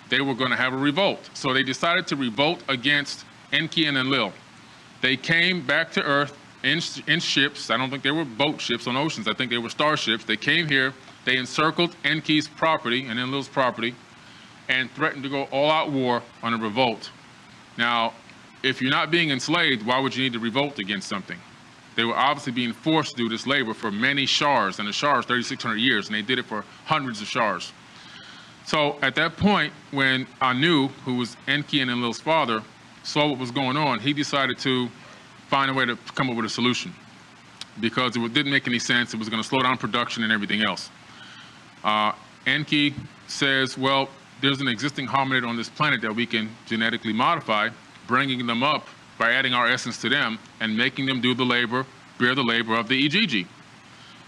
A: they were going to have a revolt. So they decided to revolt against Enki and Enlil. They came back to Earth in ships. I don't think they were boat ships on oceans. I think they were starships. They came here. They encircled Enki's property and Enlil's property and threatened to go all-out war on a revolt. Now, if you're not being enslaved, why would you need to revolt against something? They were obviously being forced to do this labor for many shars, and a shar is 3,600 years, and they did it for hundreds of shars. So at that point, when Anu, who was Enki and Enlil's father, saw what was going on, he decided to find a way to come up with a solution because it didn't make any sense. It was going to slow down production and everything else. Enki says, well, there's an existing hominid on this planet that we can genetically modify, bringing them up by adding our essence to them and making them do the labor, bear the labor of the Djedi.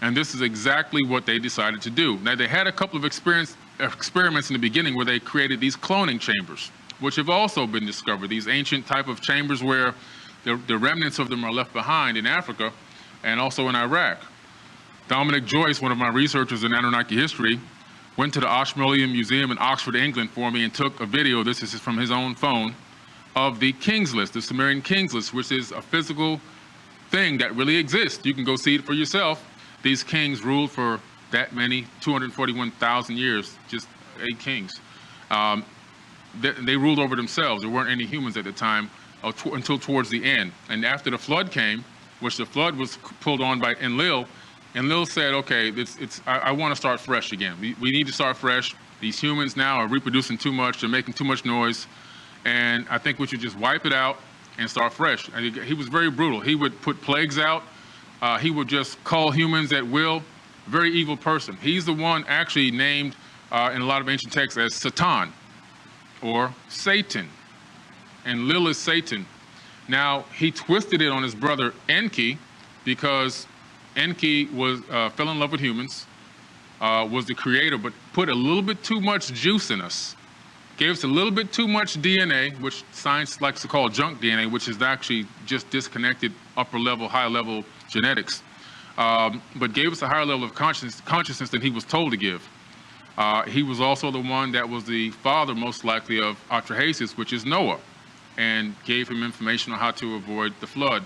A: And this is exactly what they decided to do. Now, they had a couple of experiments in the beginning where they created these cloning chambers, which have also been discovered, these ancient type of chambers where the remnants of them are left behind in Africa and also in Iraq. Dominic Joyce, one of my researchers in Anunnaki history, went to the Ashmolean Museum in Oxford, England for me and took a video, this is from his own phone, of the King's List, the Sumerian King's List, which is a physical thing that really exists. You can go see it for yourself. These kings ruled for that many, 241,000 years, just 8 kings. They ruled over themselves. There weren't any humans at the time until towards the end. And after the flood came, which the flood was pulled on by Enlil, Enlil said, okay, I want to start fresh again. We need to start fresh. These humans now are reproducing too much. They're making too much noise. And I think we should just wipe it out and start fresh. And he was very brutal. He would put plagues out. He would just call humans at will. Very evil person. He's the one actually named in a lot of ancient texts as Satan or Satan. And Lil is Satan. Now, he twisted it on his brother Enki because Enki was fell in love with humans, was the creator, but put a little bit too much juice in us. Gave us a little bit too much DNA, which science likes to call junk DNA, which is actually just disconnected upper level, high level genetics. But gave us a higher level of consciousness than he was told to give. He was also the one that was the father, most likely, of Atrahasis, which is Noah, and gave him information on how to avoid the flood,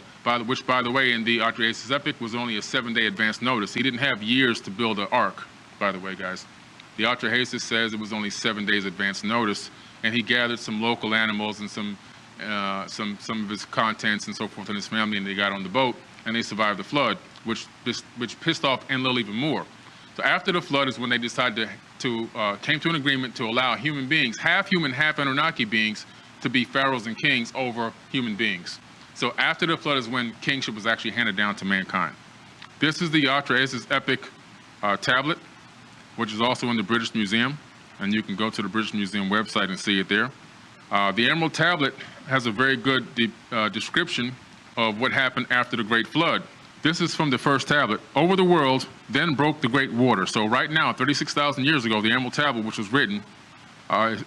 A: which, by the way, in the Atrahasis epic was only a 7-day advance notice. He didn't have years to build an ark, by the way, guys. The Atrahasis says it was only 7 days advance notice, and he gathered some local animals and some of his contents and so forth and his family, and they got on the boat, and they survived the flood, which pissed off Enlil even more. So after the flood is when they decided to came to an agreement to allow human beings, half human, half Anunnaki beings, to be pharaohs and kings over human beings. So after the flood is when kingship was actually handed down to mankind. This is the Atrahasis epic tablet, which is also in the British Museum, and you can go to the British Museum website and see it there. The Emerald Tablet has a very good description of what happened after the Great Flood. This is from the first tablet. Over the world, then broke the great water. So right now, 36,000 years ago, the Emerald Tablet, which was written,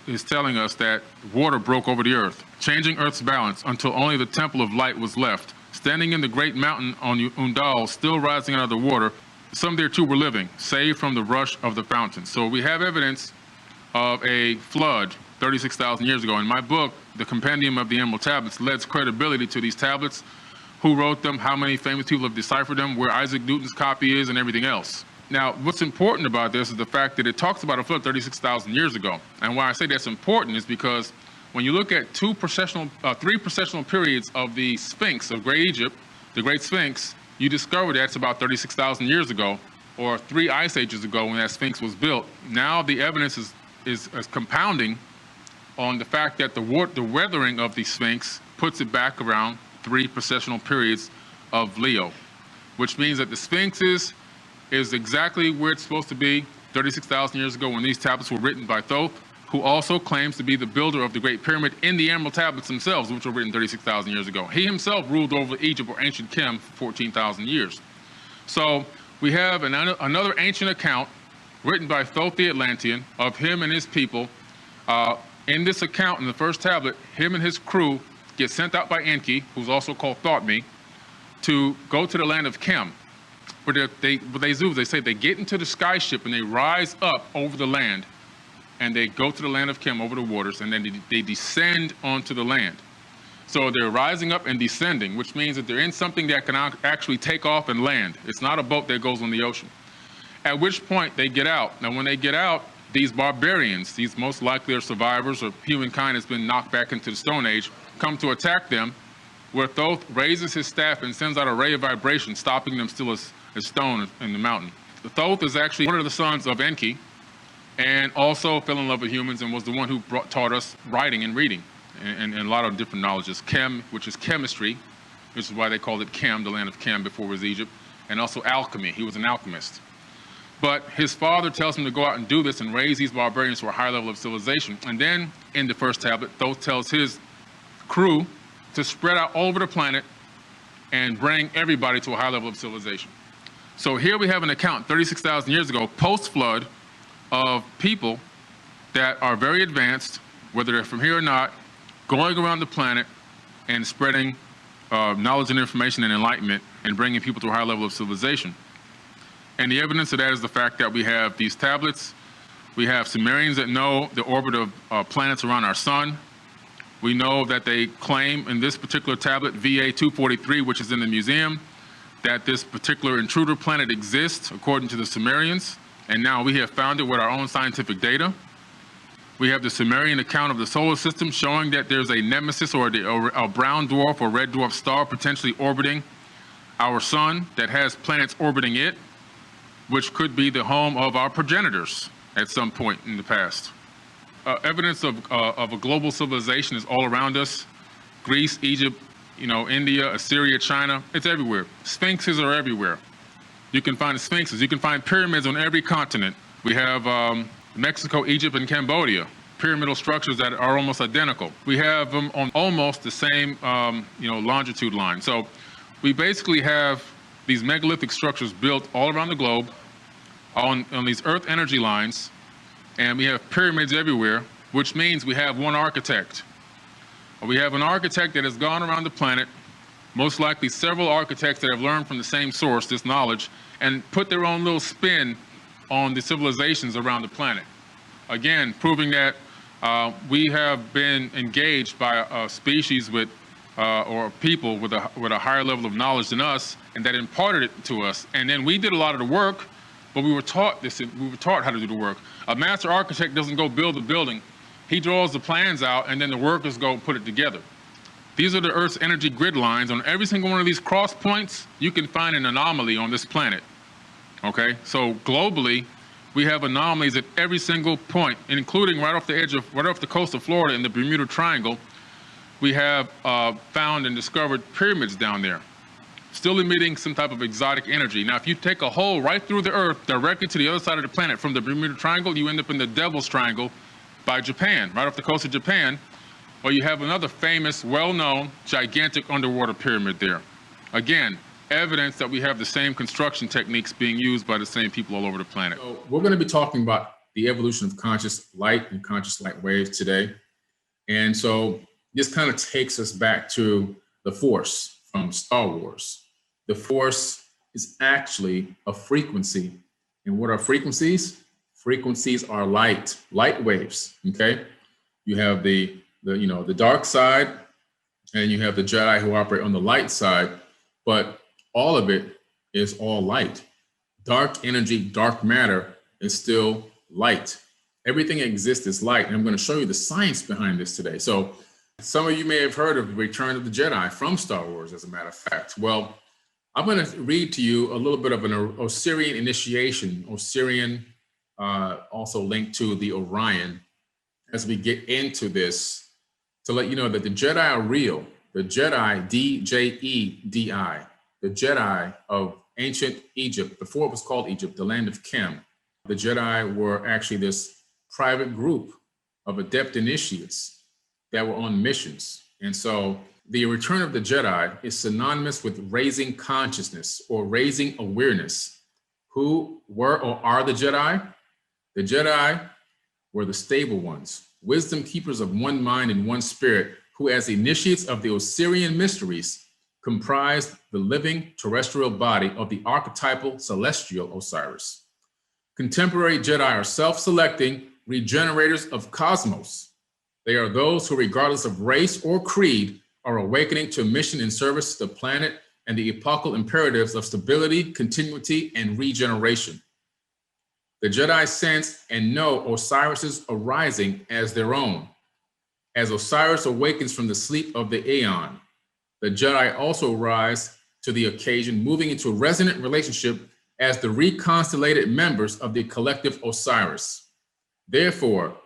A: is telling us that water broke over the earth, changing Earth's balance until only the Temple of Light was left. Standing in the great mountain on Unveil, still rising out of the water, some there too were living, saved from the rush of the fountain. So we have evidence of a flood 36,000 years ago. In my book, The Compendium of the Emerald Tablets, lends credibility to these tablets, who wrote them, how many famous people have deciphered them, where Isaac Newton's copy is, and everything else. Now, what's important about this is the fact that it talks about a flood 36,000 years ago. And why I say that's important is because when you look at three processional periods of the Sphinx of Great Egypt, the Great Sphinx, you discover that's about 36,000 years ago, or 3 ice ages ago when that Sphinx was built. Now the evidence is compounding on the fact that the weathering of the Sphinx puts it back around 3 processional periods of Leo, which means that the Sphinx is exactly where it's supposed to be 36,000 years ago when these tablets were written by Thoth, who also claims to be the builder of the Great Pyramid in the Emerald Tablets themselves, which were written 36,000 years ago. He himself ruled over Egypt or ancient Khem for 14,000 years. So we have another ancient account written by Thoth the Atlantean, of him and his people. In this account, in the first tablet, him and his crew get sent out by Enki, who's also called Thoth-me, to go to the land of Khem. What they do is they say they get into the sky ship and they rise up over the land, and they go to the land of Khem over the waters, and then they descend onto the land. So they're rising up and descending, which means that they're in something that can actually take off and land. It's not a boat that goes on the ocean. At which point they get out. Now, when they get out, these barbarians, these most likely are survivors or humankind has been knocked back into the Stone Age, come to attack them, where Thoth raises his staff and sends out a ray of vibration, stopping them still as stone in the mountain. The Thoth is actually one of the sons of Enki, and also fell in love with humans and was the one who taught us writing and reading and a lot of different knowledges. Khem, which is chemistry, which is why they called it Khem, the land of Khem before it was Egypt, and also alchemy. He was an alchemist. But his father tells him to go out and do this and raise these barbarians to a higher level of civilization. And then in the first tablet, Thoth tells his crew to spread out all over the planet and bring everybody to a high level of civilization. So here we have an account 36,000 years ago, post-flood, of people that are very advanced, whether they're from here or not, going around the planet and spreading knowledge and information and enlightenment and bringing people to a higher level of civilization. And the evidence of that is the fact that we have these tablets. We have Sumerians that know the orbit of planets around our sun. We know that they claim in this particular tablet, VA 243, which is in the museum, that this particular intruder planet exists according to the Sumerians. And now we have found it with our own scientific data. We have the Sumerian account of the solar system showing that there's a nemesis or a brown dwarf or red dwarf star potentially orbiting our sun that has planets orbiting it, which could be the home of our progenitors at some point in the past. Evidence of a global civilization is all around us. Greece, Egypt, India, Assyria, China, it's everywhere. Sphinxes are everywhere. You can find sphinxes. You can find pyramids on every continent. We have Mexico, Egypt, and Cambodia, pyramidal structures that are almost identical. We have them on almost the same, longitude line. So we basically have these megalithic structures built all around the globe on these earth energy lines, and we have pyramids everywhere, which means we have one architect. We have an architect that has gone around the planet, most likely several architects that have learned from the same source, this knowledge, and put their own little spin on the civilizations around the planet. Again, proving that we have been engaged by a species with, or people with a higher level of knowledge than us, and that imparted it to us. And then we did a lot of the work, but we were taught this. We were taught how to do the work. A master architect doesn't go build a building. He draws the plans out, and then the workers go put it together. These are the Earth's energy grid lines. On every single one of these cross points, you can find an anomaly on this planet. Okay, so globally, we have anomalies at every single point, including right off the coast of Florida in the Bermuda Triangle. We have found and discovered pyramids down there, still emitting some type of exotic energy. Now, if you take a hole right through the Earth directly to the other side of the planet from the Bermuda Triangle, you end up in the Devil's Triangle by Japan, right off the coast of Japan, or you have another famous, well-known, gigantic underwater pyramid there. Again, evidence that we have the same construction techniques being used by the same people all over the planet. So we're going to be talking about the evolution of conscious light and conscious light waves today. And so this kind of takes us back to the Force from Star Wars. The Force is actually a frequency. And what are frequencies? Frequencies are light waves, okay? You have the dark side, and you have the Jedi who operate on the light side, but all of it is all light. Dark energy, dark matter is still light. Everything that exists is light, and I'm going to show you the science behind this today. So some of you may have heard of the Return of the Jedi from Star Wars, as a matter of fact. Well, I'm going to read to you a little bit of an Osirian initiation. Osirian, also linked to the Orion, as we get into this, to let you know that the Jedi are real. The Jedi, D-J-E-D-I, the Jedi of ancient Egypt, before it was called Egypt, the land of Khem. The Jedi were actually this private group of adept initiates that were on missions. And so the return of the Jedi is synonymous with raising consciousness or raising awareness. Who were or are the Jedi?
B: The Jedi were the stable ones, wisdom keepers of one mind and one spirit, who as initiates of the Osirian mysteries comprised the living terrestrial body of the archetypal celestial Osiris. Contemporary Jedi are self-selecting regenerators of cosmos. They are those who, regardless of race or creed, are awakening to a mission in service to the planet and the epochal imperatives of stability, continuity, and regeneration. The Jedi sense and know Osiris's arising as their own. As Osiris awakens from the sleep of the Aeon, the Jedi also rise to the occasion, moving into a resonant relationship as the reconstellated members of the collective Osiris. Therefore,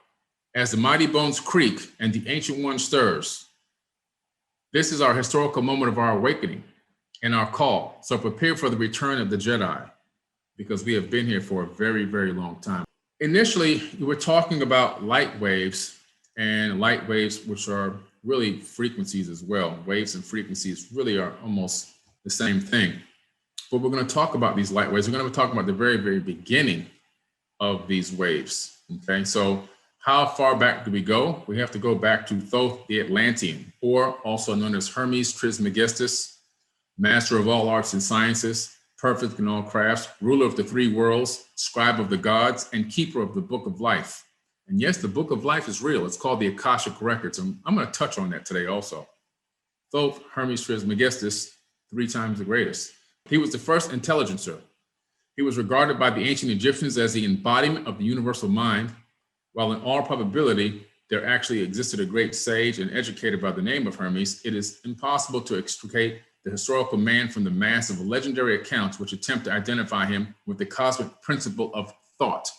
B: as the mighty bones creak and the ancient one stirs, this is our historical moment of our awakening and our call. So prepare for the return of the Jedi, because we have been here for a very, very long time. Initially, we were talking about light waves, and light waves, which are really frequencies as well. Waves and frequencies really are almost the same thing. But we're going to talk about these light waves. We're going to talk about the very, very beginning of these waves. Okay, so how far back do we go? We have to go back to Thoth the Atlantean, or also known as Hermes Trismegistus, master of all arts and sciences, perfect in all crafts, ruler of the three worlds, scribe of the gods, and keeper of the book of life. And yes, the book of life is real. It's called the Akashic Records. And I'm going to touch on that today also. Thoth, Hermes Trismegistus, 3 times the greatest. He was the first intelligencer. He was regarded by the ancient Egyptians as the embodiment of the universal mind, while in all probability, there actually existed a great sage and educator by the name of Hermes. It is impossible to extricate the historical man from the mass of legendary accounts which attempt to identify him with the cosmic principle of thought.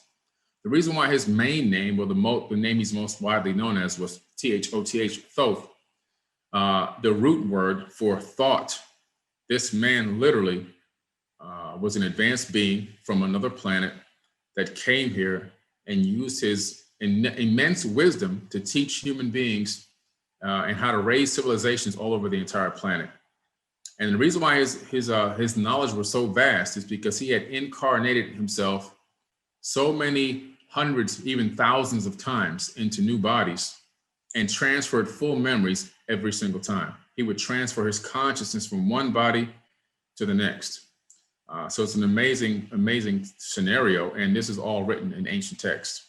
B: The reason why his main name, or the name he's most widely known as, was Thoth, Thoth, the root word for thought. This man literally was an advanced being from another planet that came here and used his immense wisdom to teach human beings and how to raise civilizations all over the entire planet. And the reason why his knowledge was so vast is because he had incarnated himself so many hundreds, even thousands of times into new bodies and transferred full memories every single time. He would transfer his consciousness from one body to the next. So it's an amazing, amazing scenario. And this is all written in ancient text.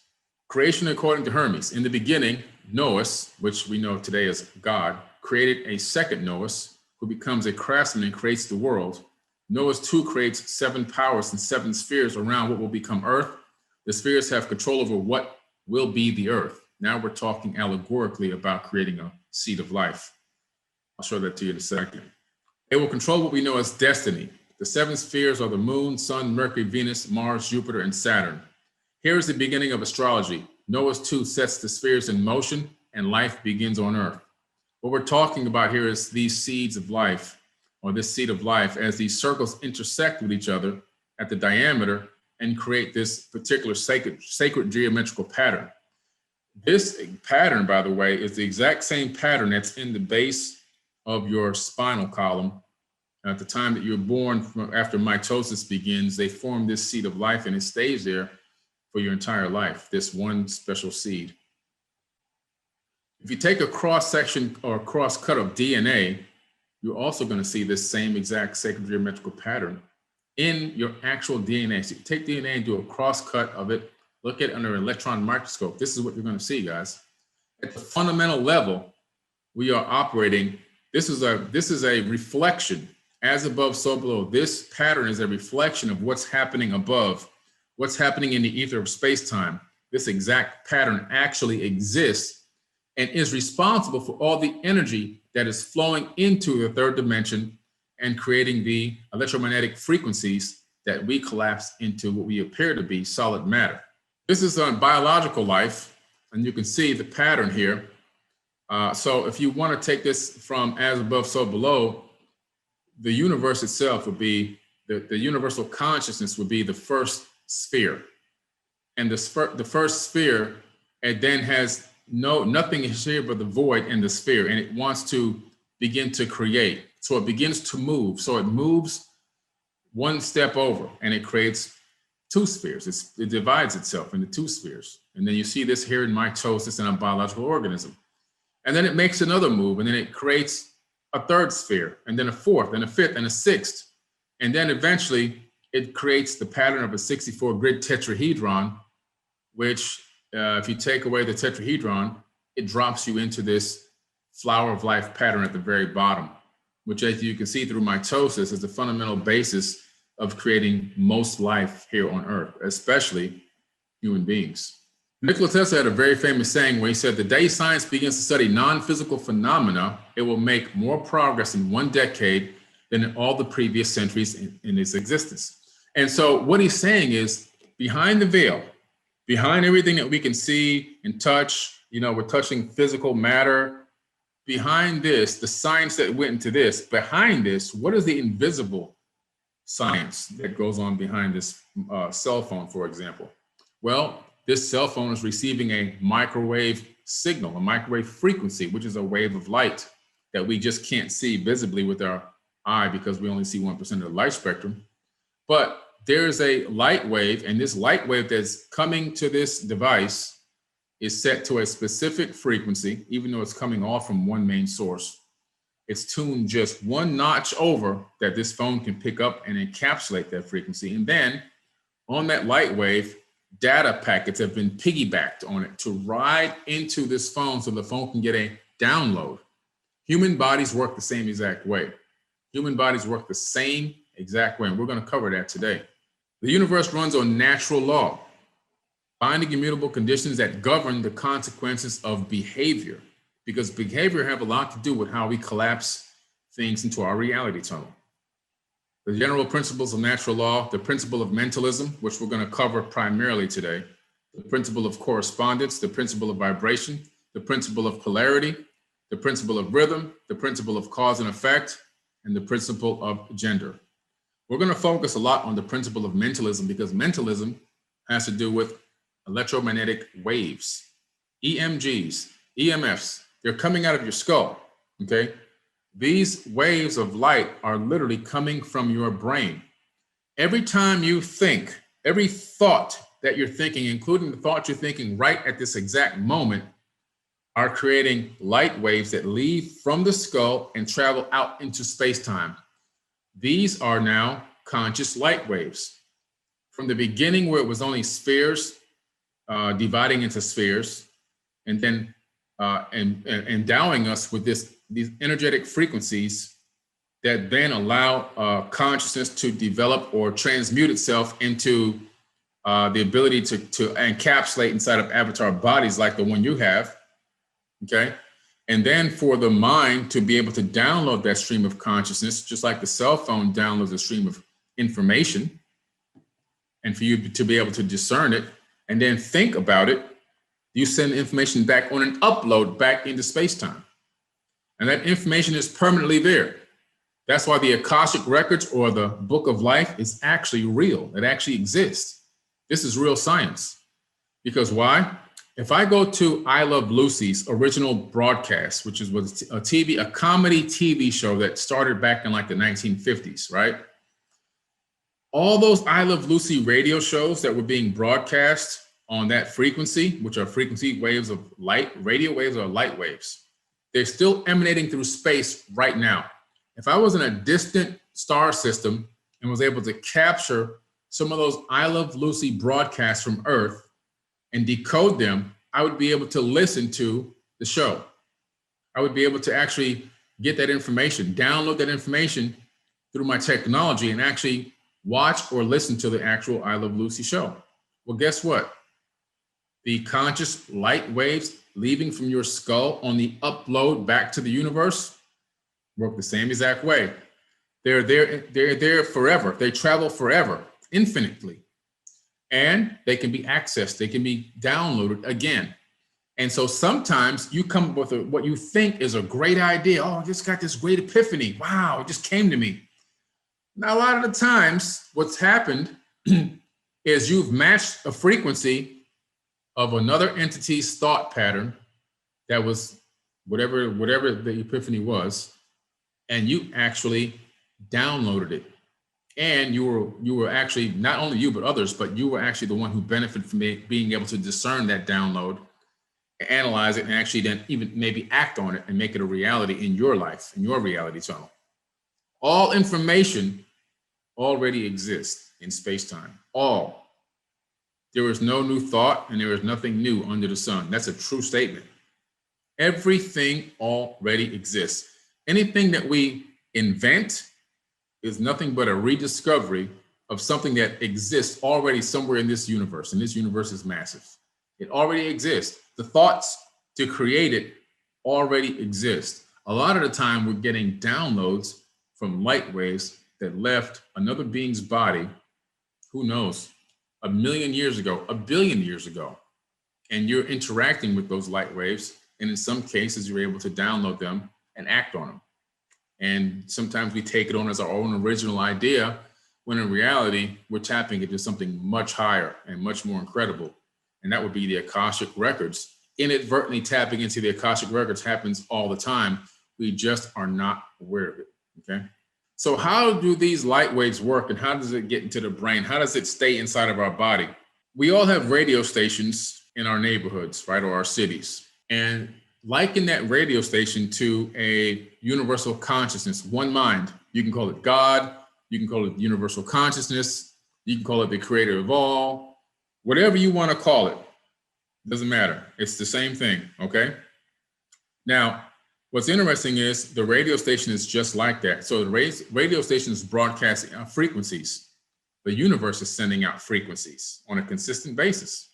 B: Creation according to Hermes. In the beginning, Noah, which we know today as God, created a second Noah who becomes a craftsman and creates the world. Noah too creates 7 powers and 7 spheres around what will become Earth. The spheres have control over what will be the Earth. Now we're talking allegorically about creating a seed of life. I'll show that to you in a second. It will control what we know as destiny. The 7 spheres are the moon, sun, Mercury, Venus, Mars, Jupiter, and Saturn. Here is the beginning of astrology. Noah too sets the spheres in motion and life begins on Earth. What we're talking about here is these seeds of life, or this seed of life, as these circles intersect with each other at the diameter and create this particular sacred geometrical pattern. This pattern, by the way, is the exact same pattern that's in the base of your spinal column. At the time that you're born, after mitosis begins, they form this seed of life and it stays there for your entire life, this one special seed. If you take a cross section or a cross cut of DNA, you're also going to see this same exact sacred geometrical pattern in your actual DNA. So you take DNA and do a cross cut of it, look at it under an electron microscope. This is what you're going to see, guys. At the fundamental level, we are operating. This is a reflection, as above, so below. This pattern is a reflection of what's happening above, what's happening in the ether of space-time. This exact pattern actually exists and is responsible for all the energy that is flowing into the third dimension and creating the electromagnetic frequencies that we collapse into what we appear to be solid matter. This is on biological life, and you can see the pattern here. So if you want to take this from as above, so below, the universe itself would be, the universal consciousness would be the first sphere. And the first sphere, it then has nothing is here but the void in the sphere, and it wants to begin to create. So it begins to move. So it moves one step over and it creates two spheres. It divides itself into two spheres. And then you see this here in mitosis in a biological organism. And then it makes another move, and then it creates a third sphere, and then a fourth, and a fifth, and a sixth. And then eventually it creates the pattern of a 64 grid tetrahedron, which if you take away the tetrahedron, it drops you into this flower of life pattern at the very bottom, which, as you can see through mitosis, is the fundamental basis of creating most life here on Earth, especially human beings. Nikola Tesla had a very famous saying where he said, the day science begins to study non-physical phenomena, it will make more progress in one decade than in all the previous centuries in its existence. And so what he's saying is, behind the veil, behind everything that we can see and touch, we're touching physical matter. Behind this, the science that went into this, behind this, what is the invisible science that goes on behind this cell phone, for example? Well, this cell phone is receiving a microwave signal, a microwave frequency, which is a wave of light that we just can't see visibly with our eye because we only see 1% of the light spectrum. But there's a light wave, and this light wave that's coming to this device is set to a specific frequency, even though it's coming off from one main source. It's tuned just one notch over that this phone can pick up and encapsulate that frequency. And then on that light wave, data packets have been piggybacked on it to ride into this phone so the phone can get a download. Human bodies work the same exact way. Human bodies work the same exact way, and we're going to cover that today. The universe runs on natural law, binding immutable conditions that govern the consequences of behavior, because behavior have a lot to do with how we collapse things into our reality tunnel. The general principles of natural law, the principle of mentalism, which we're going to cover primarily today, the principle of correspondence, the principle of vibration, the principle of polarity, the principle of rhythm, the principle of cause and effect, and the principle of gender. We're going to focus a lot on the principle of mentalism because mentalism has to do with electromagnetic waves, EMGs, EMFs. They're coming out of your skull, okay? These waves of light are literally coming from your brain. Every time you think, every thought that you're thinking, including the thoughts you're thinking right at this exact moment, are creating light waves that leave from the skull and travel out into space-time. These are now conscious light waves. From the beginning where it was only spheres, dividing into spheres, and then endowing us with these energetic frequencies that then allow consciousness to develop or transmute itself into the ability to encapsulate inside of avatar bodies like the one you have, okay? And then for the mind to be able to download that stream of consciousness, just like the cell phone downloads a stream of information, and for you to be able to discern it and then think about it, you send information back on an upload back into space-time. And that information is permanently there. That's why the Akashic Records or the Book of Life is actually real. It actually exists. This is real science. Because why? If I go to I Love Lucy's original broadcast, which was a comedy TV show that started back in like the 1950s, right? All those I Love Lucy radio shows that were being broadcast on that frequency, which are frequency waves of light, radio waves are light waves. They're still emanating through space right now. If I was in a distant star system and was able to capture some of those I Love Lucy broadcasts from Earth and decode them, I would be able to listen to the show. I would be able to actually get that information, download that information through my technology and actually watch or listen to the actual I Love Lucy show. Well, guess what? The conscious light waves leaving from your skull on the upload back to the universe work the same exact way. They're there forever. They travel forever, infinitely. And they can be accessed. They can be downloaded again. And so sometimes you come up with what you think is a great idea. Oh, I just got this great epiphany. Wow, it just came to me. Now, a lot of the times what's happened is you've matched a frequency of another entity's thought pattern that was whatever the epiphany was, and you actually downloaded it. And you were actually, not only you, but others, but you were actually the one who benefited from being able to discern that download, analyze it, and actually then even maybe act on it and make it a reality in your life, in your reality tunnel. All information already exists in space-time. All. There is no new thought and there is nothing new under the sun. That's a true statement. Everything already exists. Anything that we invent is nothing but a rediscovery of something that exists already somewhere in this universe. And this universe is massive. It already exists. The thoughts to create it already exist. A lot of the time we're getting downloads from light waves that left another being's body, who knows, 1,000,000 years ago, 1,000,000,000 years ago. And you're interacting with those light waves. And in some cases, you're able to download them and act on them. And sometimes we take it on as our own original idea, when in reality, we're tapping into something much higher and much more incredible. And that would be the Akashic records. Inadvertently tapping into the Akashic records happens all the time. We just are not aware of it, okay? So how do these light waves work and how does it get into the brain? How does it stay inside of our body? We all have radio stations in our neighborhoods, right, or our cities. And liken that radio station to a universal consciousness, one mind. You can call it God, you can call it universal consciousness, you can call it the creator of all, whatever you want to call it, doesn't matter. It's the same thing, okay? Now, what's interesting is the radio station is just like that. So the radio station is broadcasting frequencies. The universe is sending out frequencies on a consistent basis.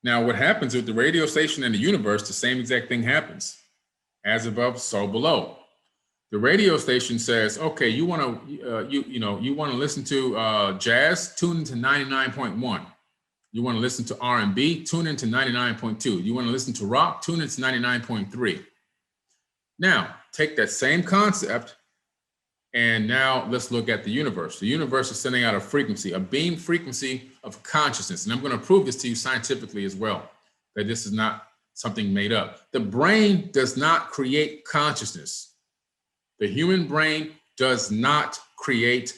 B: Now, what happens with the radio station and the universe, the same exact thing happens. As above, so below. The radio station says, okay, you want to listen to jazz, tune into 99.1. You want to listen to R&B, tune into 99.2. You want to listen to rock, tune into 99.3. Now, take that same concept, and now let's look at the universe. The universe is sending out a frequency, a beam frequency of consciousness. And I'm going to prove this to you scientifically as well, that this is not something made up. The brain does not create consciousness. The human brain does not create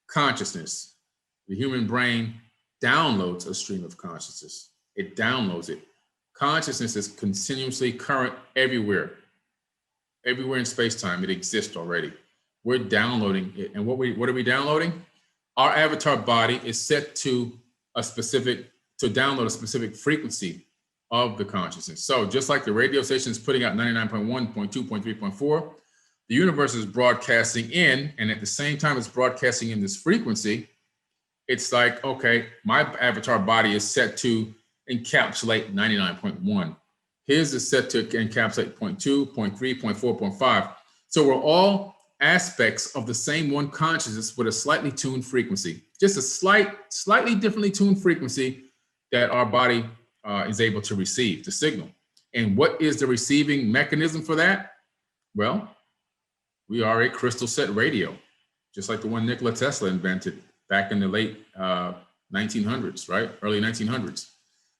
B: consciousness. The human brain downloads a stream of consciousness. It downloads it. Consciousness is continuously current everywhere. Everywhere in space-time, it exists already. We're downloading it. And what are we downloading? Our avatar body is set to download a specific frequency of the consciousness. So just like the radio station is putting out 99.1, 0.2, 0.3, 0.4, the universe is broadcasting in, and at the same time it's broadcasting in this frequency, it's like, okay, my avatar body is set to encapsulate 99.1. His is set to encapsulate 0.2, 0.3, 0.4, 0.5. So we're all aspects of the same one consciousness with a slightly tuned frequency, just a slightly differently tuned frequency that our body is able to receive the signal. And what is the receiving mechanism for that? Well, we are a crystal set radio, just like the one Nikola Tesla invented back in the late 1900s, right? Early 1900s.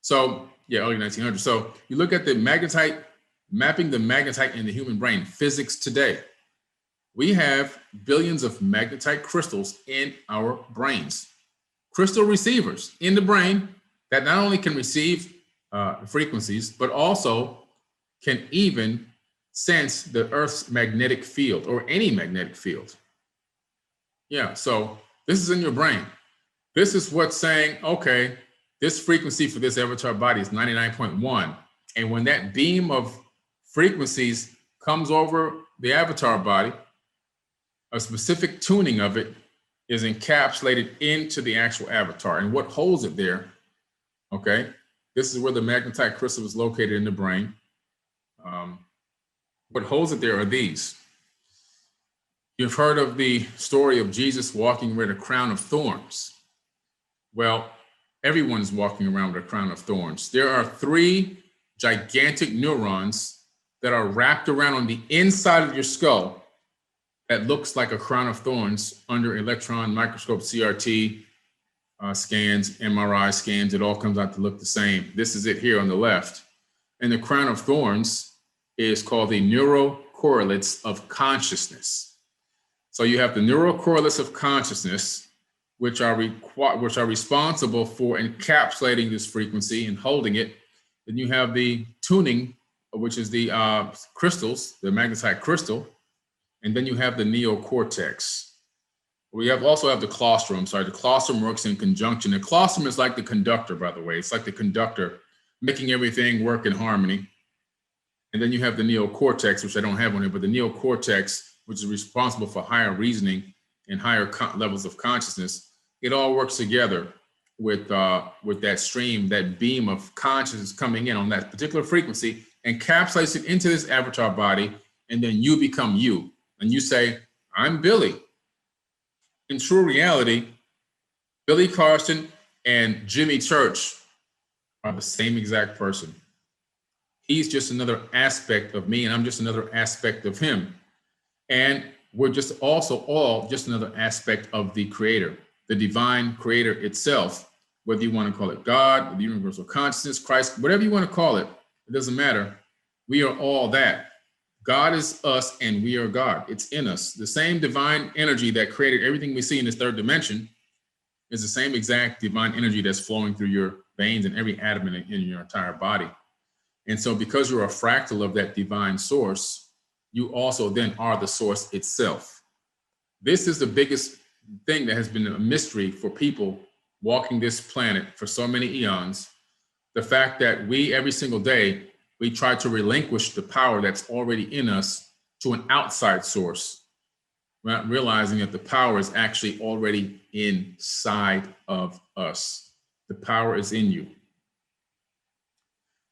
B: So yeah, early 1900s. So you look at the magnetite, mapping the magnetite in the human brain, physics today. We have billions of magnetite crystals in our brains. Crystal receivers in the brain that not only can receive frequencies, but also can even sense the Earth's magnetic field or any magnetic field. Yeah, so this is in your brain. This is what's saying, okay, this frequency for this avatar body is 99.1. And when that beam of frequencies comes over the avatar body, a specific tuning of it is encapsulated into the actual avatar. And what holds it there, okay, this is where the magnetite crystal is located in the brain. What holds it there are these. You've heard of the story of Jesus walking with a crown of thorns. Well, everyone's walking around with a crown of thorns. There are 3 gigantic neurons that are wrapped around on the inside of your skull that looks like a crown of thorns under electron microscope CRT scans, MRI scans. It all comes out to look the same. This is it here on the left. And the crown of thorns is called the neural correlates of consciousness. So you have the neural correlates of consciousness, which are responsible for encapsulating this frequency and holding it. Then you have the tuning, which is the crystals, the magnetite crystal, and then you have the neocortex. We also have the claustrum. The claustrum works in conjunction. The claustrum is like the conductor, by the way. It's like the conductor making everything work in harmony. And then you have the neocortex, which I don't have on here, but the neocortex, which is responsible for higher reasoning and higher levels of consciousness. It all works together with that stream, that beam of consciousness coming in on that particular frequency, encapsulates it into this avatar body, and then you become you. And you say, I'm Billy. In true reality, Billy Carson and Jimmy Church are the same exact person. He's just another aspect of me, and I'm just another aspect of him. And we're just also all just another aspect of the creator, the divine creator itself, whether you want to call it God, the universal consciousness, Christ, whatever you want to call it, it doesn't matter. We are all that. God is us and we are God. It's in us. The same divine energy that created everything we see in this third dimension is the same exact divine energy that's flowing through your veins and every atom in your entire body. And so because you're a fractal of that divine source, you also then are the source itself. This is the biggest thing that has been a mystery for people walking this planet for so many eons. The fact that we, every single day, we try to relinquish the power that's already in us to an outside source, not realizing that the power is actually already inside of us. The power is in you.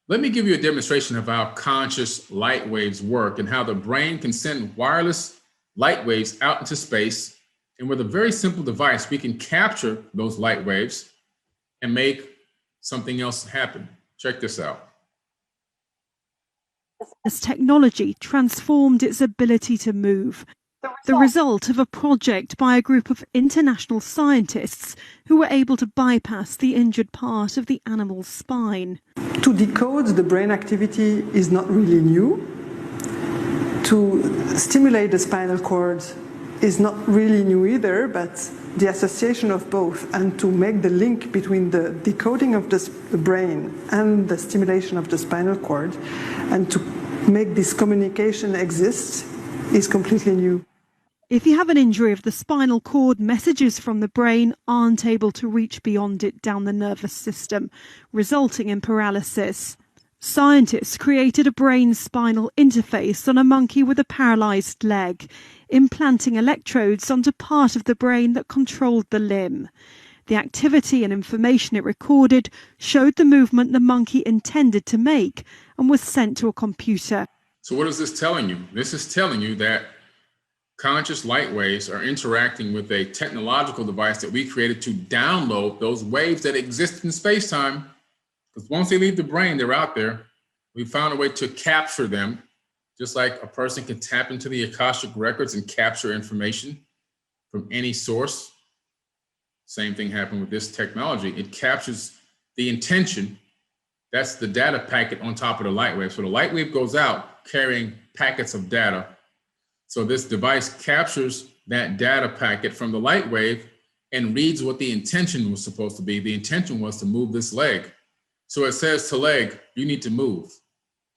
B: Let me give you a demonstration of how conscious light waves work and how the brain can send wireless light waves out into space. And with a very simple device, we can capture those light waves and make something else happen. Check this out.
C: As technology transformed its ability to move, the result of a project by a group of international scientists who were able to bypass the injured part of the animal's spine.
D: To decode the brain activity is not really new. To stimulate the spinal cord is not really new either, but the association of both and to make the link between the decoding of the brain and the stimulation of the spinal cord and to make this communication exist is completely new.
C: If you have an injury of the spinal cord, messages from the brain aren't able to reach beyond it down the nervous system, resulting in paralysis. Scientists created a brain-spinal interface on a monkey with a paralyzed leg, implanting electrodes onto part of the brain that controlled the limb. The activity and information it recorded showed the movement the monkey intended to make and was sent to a computer.
B: So what is this telling you? This is telling you that conscious light waves are interacting with a technological device that we created to download those waves that exist in space-time. Because once they leave the brain, they're out there. We found a way to capture them, just like a person can tap into the Akashic records and capture information from any source. Same thing happened with this technology. It captures the intention. That's the data packet on top of the light wave. So the light wave goes out carrying packets of data. So this device captures that data packet from the light wave and reads what the intention was supposed to be. The intention was to move this leg. So it says to leg, you need to move.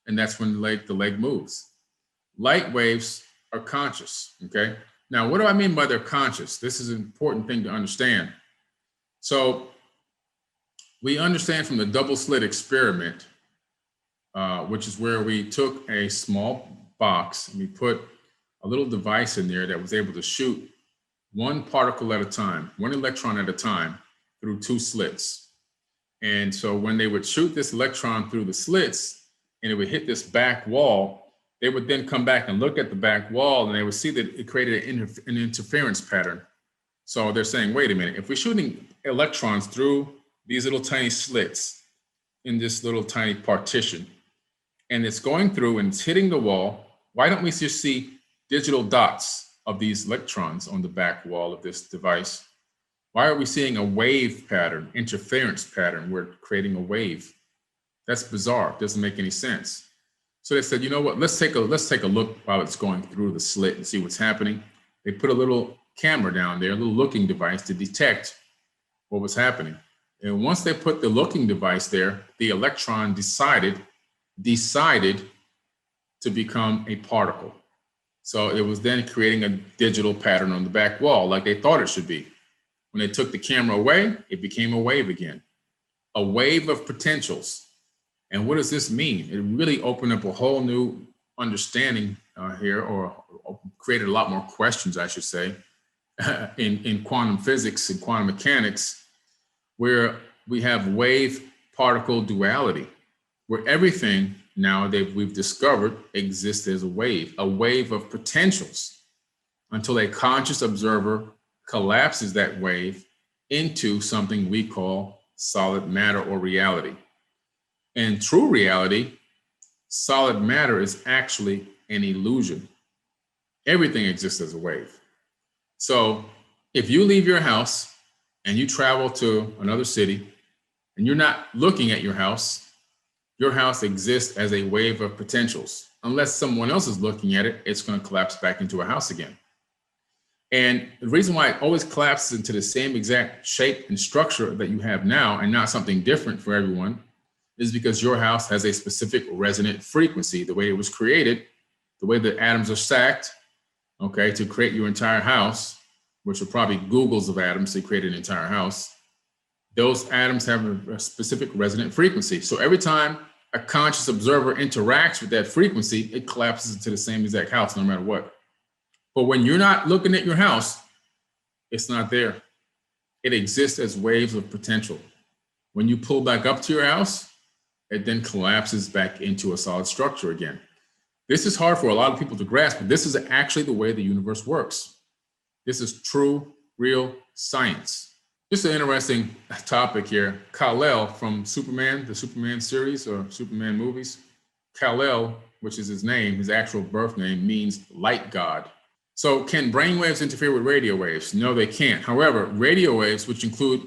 B: And that's when the leg moves. Light waves are conscious, okay? Now, what do I mean by they're conscious? This is an important thing to understand. So we understand from the double slit experiment, which is where we took a small box and we put a little device in there that was able to shoot one particle at a time, one electron at a time through two slits. And so when they would shoot this electron through the slits and it would hit this back wall, they would then come back and look at the back wall and they would see that it created an interference pattern. So they're saying, wait a minute, if we're shooting electrons through these little tiny slits in this little tiny partition, and it's going through and it's hitting the wall, why don't we just see digital dots of these electrons on the back wall of this device? Why are we seeing a wave pattern, interference pattern? We're creating a wave. That's bizarre. Doesn't make any sense. So they said, you know what? Let's take a look while it's going through the slit and see what's happening. They put a little camera down there, a little looking device to detect what was happening. And once they put the looking device there, the electron decided to become a particle. So it was then creating a digital pattern on the back wall like they thought it should be. When they took the camera away, it became a wave again, a wave of potentials. And what does this mean? It really opened up a whole new understanding here, or created a lot more questions, I should say, in quantum physics and quantum mechanics, where we have wave particle duality, where everything now that we've discovered exists as a wave of potentials, until a conscious observer collapses that wave into something we call solid matter or reality. In true reality, solid matter is actually an illusion. Everything exists as a wave. So if you leave your house and you travel to another city and you're not looking at your house exists as a wave of potentials. Unless someone else is looking at it, it's going to collapse back into a house again. And the reason why it always collapses into the same exact shape and structure that you have now and not something different for everyone is because your house has a specific resonant frequency, the way it was created, the way the atoms are stacked, okay, to create your entire house, which are probably Googles of atoms to create an entire house. Those atoms have a specific resonant frequency. So every time a conscious observer interacts with that frequency, it collapses into the same exact house, no matter what. But when you're not looking at your house, it's not there. It exists as waves of potential. When you pull back up to your house, it then collapses back into a solid structure again. This is hard for a lot of people to grasp, but this is actually the way the universe works. This is true, real science. Just an interesting topic here. Kal-El from Superman, the Superman series or Superman movies. Kal-El, which is his name, his actual birth name, means light god. So can brainwaves interfere with radio waves? No, they can't. However, radio waves, which include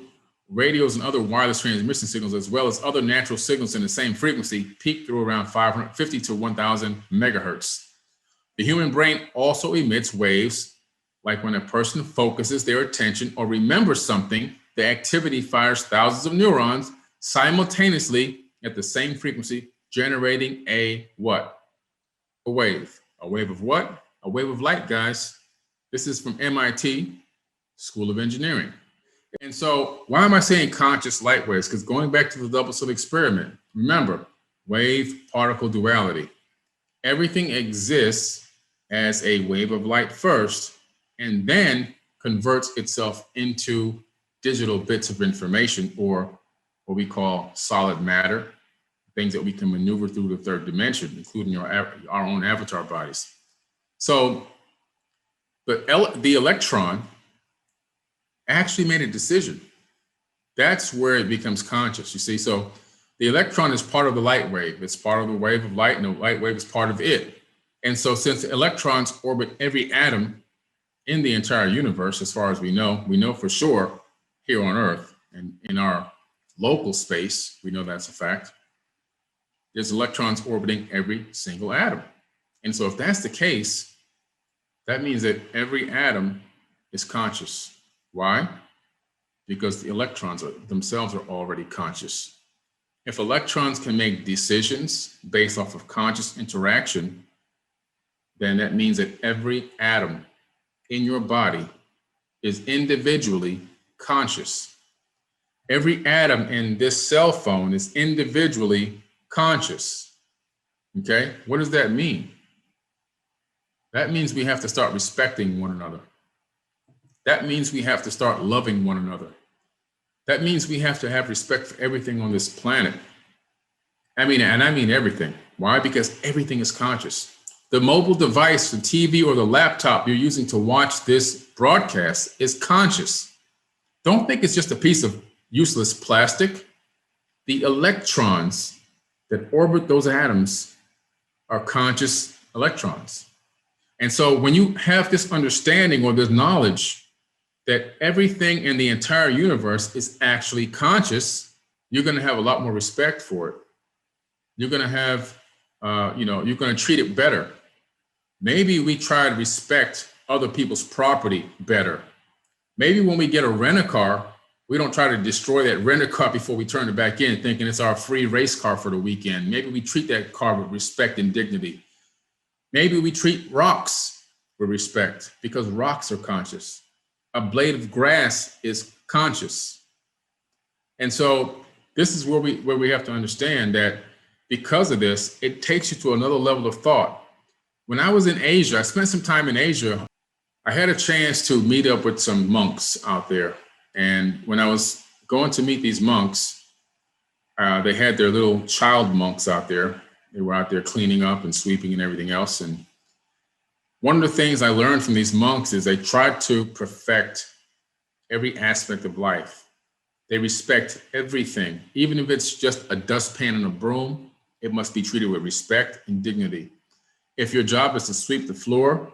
B: radios and other wireless transmission signals, as well as other natural signals in the same frequency, peak through around 550 to 1,000 megahertz. The human brain also emits waves. Like when a person focuses their attention or remembers something, the activity fires thousands of neurons simultaneously at the same frequency, generating a what? A wave. A wave of what? A wave of light, guys. This is from MIT School of Engineering. And so why am I saying conscious light waves? Because going back to the double slit experiment, remember, wave particle duality. Everything exists as a wave of light first, and then converts itself into digital bits of information, or what we call solid matter, things that we can maneuver through the third dimension, including our own avatar bodies. So the electron actually made a decision. That's where it becomes conscious, you see. So the electron is part of the light wave. It's part of the wave of light, and the light wave is part of it. And so since electrons orbit every atom in the entire universe, as far as we know for sure here on Earth and in our local space, we know that's a fact. There's electrons orbiting every single atom. And so if that's the case, that means that every atom is conscious. Why? Because the electrons themselves are already conscious. If electrons can make decisions based off of conscious interaction, then that means that every atom in your body is individually conscious. Every atom in this cell phone is individually conscious. Okay, what does that mean? That means we have to start respecting one another. That means we have to start loving one another. That means we have to have respect for everything on this planet. I mean everything. Why? Because everything is conscious. The mobile device, the TV or the laptop you're using to watch this broadcast is conscious. Don't think it's just a piece of useless plastic. The electrons that orbit those atoms are conscious electrons. And so when you have this understanding or this knowledge that everything in the entire universe is actually conscious, you're going to have a lot more respect for it. You're going to have, you're going to treat it better. Maybe we try to respect other people's property better. Maybe when we get a rent-a-car, We don't try to destroy that rental car before we turn it back in, thinking it's our free race car for the weekend. Maybe we treat that car with respect and dignity. Maybe we treat rocks with respect because rocks are conscious. A blade of grass is conscious. And so this is where we have to understand that because of this, it takes you to another level of thought. When I was in Asia, I spent some time in Asia. I had a chance to meet up with some monks out there. And when I was going to meet these monks, they had their little child monks out there. They were out there cleaning up and sweeping and everything else. And one of the things I learned from these monks is they tried to perfect every aspect of life. They respect everything. Even if it's just a dustpan and a broom, it must be treated with respect and dignity. If your job is to sweep the floor,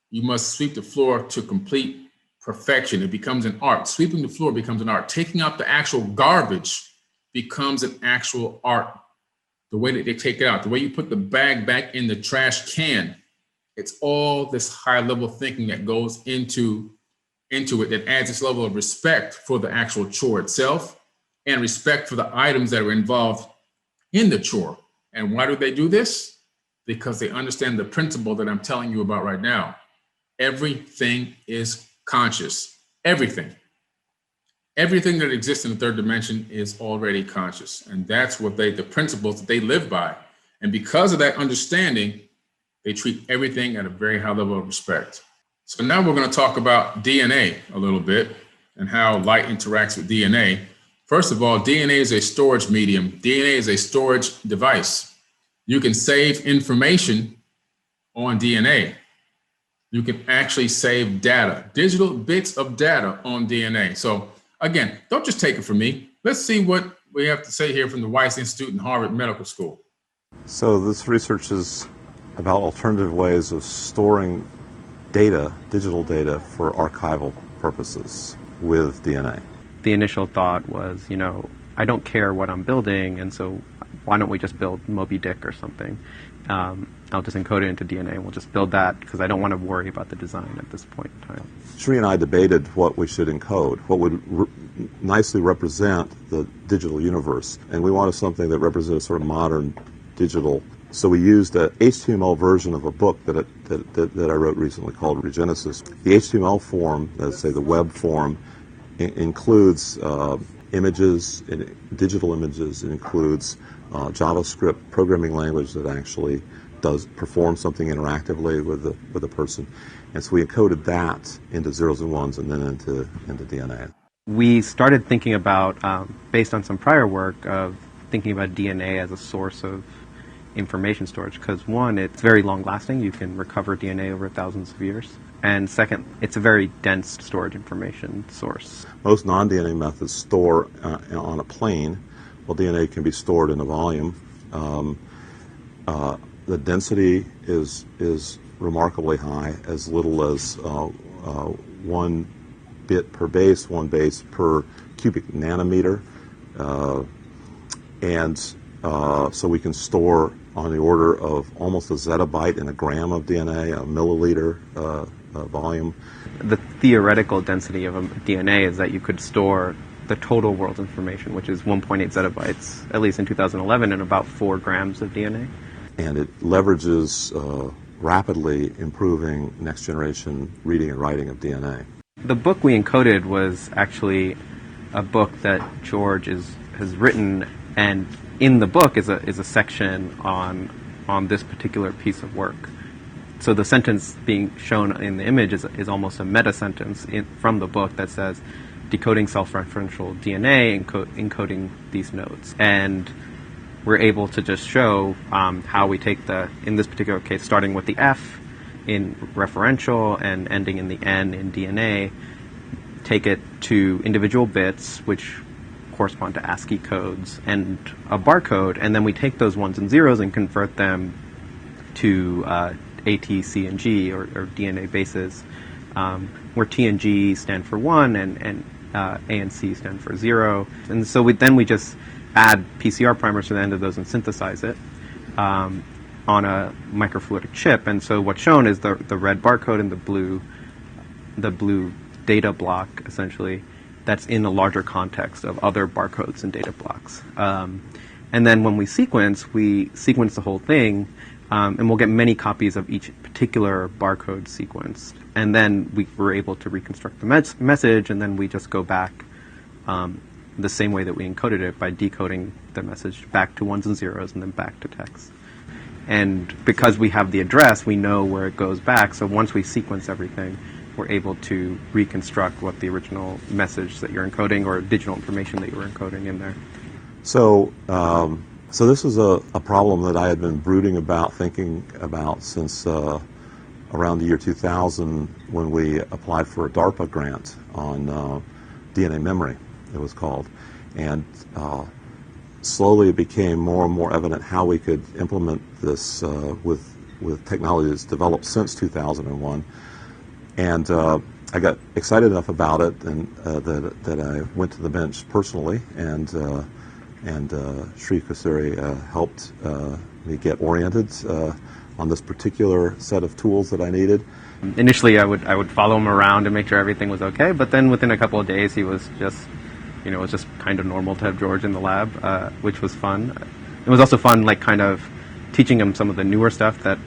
B: you must sweep the floor to complete perfection. It becomes an art. Sweeping the floor becomes an art. Taking out the actual garbage becomes an actual art. The way that they take it out, the way you put the bag back in the trash can, it's all this high level thinking that goes into it that adds this level of respect for the actual chore itself and respect for the items that are involved in the chore. And why do they do this? Because they understand the principle that I'm telling you about right now. Everything is conscious. Everything. Everything that exists in the third dimension is already conscious. And that's what the principles that they live by. And because of that understanding, they treat everything at a very high level of respect. So now we're going to talk about DNA a little bit and how light interacts with DNA. First of all, DNA is a storage medium. DNA is a storage device. You can save information on DNA. You can actually save data, digital bits of data on DNA. So again, don't just take it from me. Let's see what we have to say here from the Weiss Institute and Harvard Medical School.
E: So this research is about alternative ways of storing data, digital data, for archival purposes with DNA.
F: The initial thought was, I don't care what I'm building, and so why don't we just build Moby Dick or something? I'll just encode it into DNA, and we'll just build that because I don't want to worry about the design at this point in time.
E: Sri and I debated what we should encode, what would nicely represent the digital universe, and we wanted something that represented sort of modern digital. So we used an HTML version of a book that I wrote recently called Regenesis. The HTML form, let's say the web form, includes images, digital images. It includes JavaScript programming language that actually does perform something interactively with a person. And so we encoded that into zeros and ones and then into DNA.
F: We started thinking about, based on some prior work, of thinking about DNA as a source of information storage, because one, it's very long lasting. You can recover DNA over thousands of years. And second, it's a very dense storage information source.
E: Most non-DNA methods store on a plane, while DNA can be stored in a volume. The density is remarkably high, as little as 1 bit per base, 1 base per cubic nanometer. So we can store on the order of almost a zettabyte in a gram of DNA, a milliliter volume.
F: The theoretical density of a DNA is that you could store the total world's information, which is 1.8 zettabytes, at least in 2011, in about 4 grams of DNA.
E: And it leverages rapidly improving next generation reading and writing of DNA.
F: The book we encoded was actually a book that George has written, and in the book is a section on this particular piece of work. So the sentence being shown in the image is almost a meta sentence from the book that says, decoding self-referential DNA, encoding these nodes. And we're able to just show how we take in this particular case, starting with the F in referential and ending in the N in DNA, take it to individual bits, which correspond to ASCII codes and a barcode, and then we take those ones and zeros and convert them to A, T, C, and G, or DNA bases, where T and G stand for 1 and A and C stand for 0. And so we just add PCR primers to the end of those and synthesize it on a microfluidic chip. And so what's shown is the red barcode and the blue data block, essentially. that's in a larger context of other barcodes and data blocks. And then when we sequence the whole thing, and we'll get many copies of each particular barcode sequence. And then we were able to reconstruct the message, and then we just go back the same way that we encoded it by decoding the message back to ones and zeros and then back to text. And because we have the address, we know where it goes back. So once we sequence everything, we're able to reconstruct what the original message that you're encoding or digital information that you were encoding in there.
E: So, so this is a problem that I had been brooding about, thinking about since around the year 2000 when we applied for a DARPA grant on DNA memory, it was called. And slowly it became more and more evident how we could implement this with technology that's developed since 2001. And I got excited enough about it and that I went to the bench personally, and Sri Kasuri helped me get oriented on this particular set of tools that I needed.
F: Initially, I would follow him around and make sure everything was okay, but then within a couple of days, he was just, it was just kind of normal to have George in the lab, which was fun. It was also fun, like, kind of teaching him some of the newer stuff that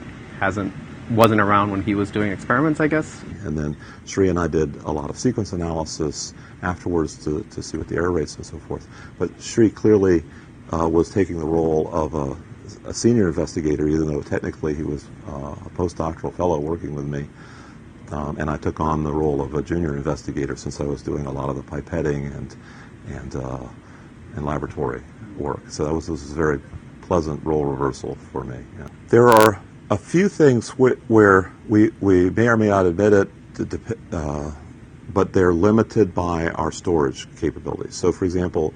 F: wasn't around when he was doing experiments, I guess.
E: And then Sri and I did a lot of sequence analysis afterwards to see what the error rates and so forth. But Sri clearly was taking the role of a senior investigator, even though technically he was a postdoctoral fellow working with me. And I took on the role of a junior investigator since I was doing a lot of the pipetting and laboratory work. So this was a very pleasant role reversal for me. Yeah. There are a few things where we may or may not admit it, but they're limited by our storage capabilities. So, for example,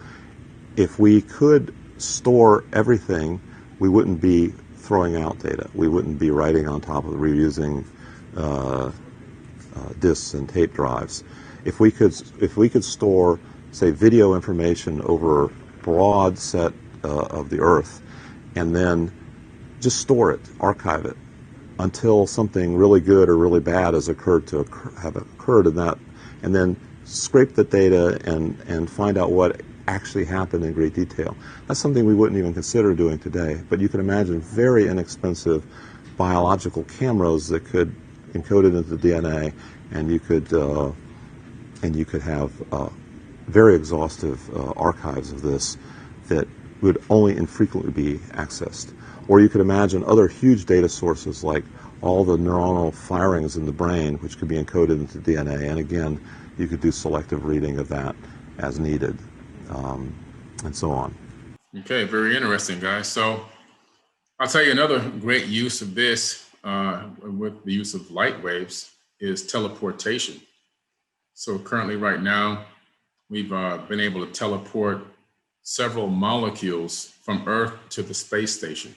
E: if we could store everything, we wouldn't be throwing out data. We wouldn't be writing on top of reusing disks and tape drives. If we could store, say, video information over a broad set of the Earth, and then just store it, archive it, until something really good or really bad has occurred in that, and then scrape the data and find out what actually happened in great detail. That's something we wouldn't even consider doing today, but you can imagine very inexpensive biological cameras that could encode it into the DNA, and you could have very exhaustive archives of this that would only infrequently be accessed. Or you could imagine other huge data sources like all the neuronal firings in the brain, which could be encoded into DNA. And again, you could do selective reading of that as needed, and so on.
B: Okay, very interesting, guys. So I'll tell you another great use of this with the use of light waves is teleportation. So currently right now, we've been able to teleport several molecules from Earth to the space station.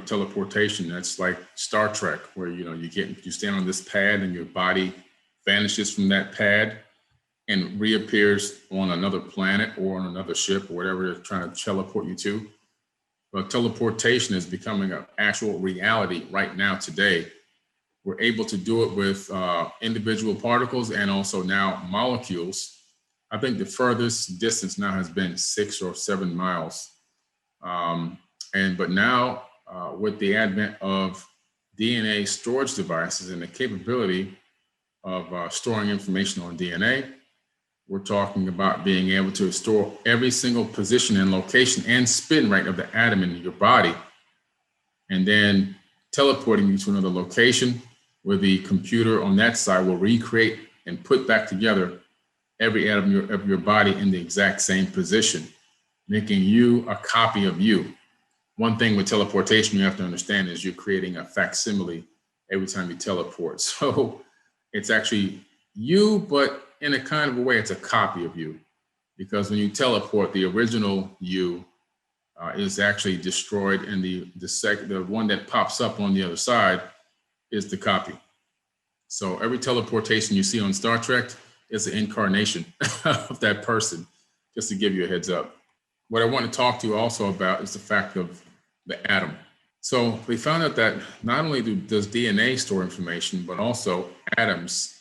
B: Teleportation, that's like Star Trek, where, you stand on this pad and your body vanishes from that pad and reappears on another planet or on another ship or whatever they're trying to teleport you to. But teleportation is becoming an actual reality right now today. We're able to do it with individual particles and also now molecules. I think the furthest distance now has been 6 or 7 miles. But now, with the advent of DNA storage devices and the capability of storing information on DNA, we're talking about being able to store every single position and location and spin rate of the atom in your body, and then teleporting you to another location where the computer on that side will recreate and put back together every atom of your body in the exact same position, making you a copy of you. One thing with teleportation you have to understand is you're creating a facsimile every time you teleport. So it's actually you, but in a kind of a way, it's a copy of you. Because when you teleport, the original you is actually destroyed, and the one that pops up on the other side is the copy. So every teleportation you see on Star Trek is an incarnation of that person, just to give you a heads up. What I want to talk to you also about is the fact of the atom. So we found out that not only does DNA store information, but also atoms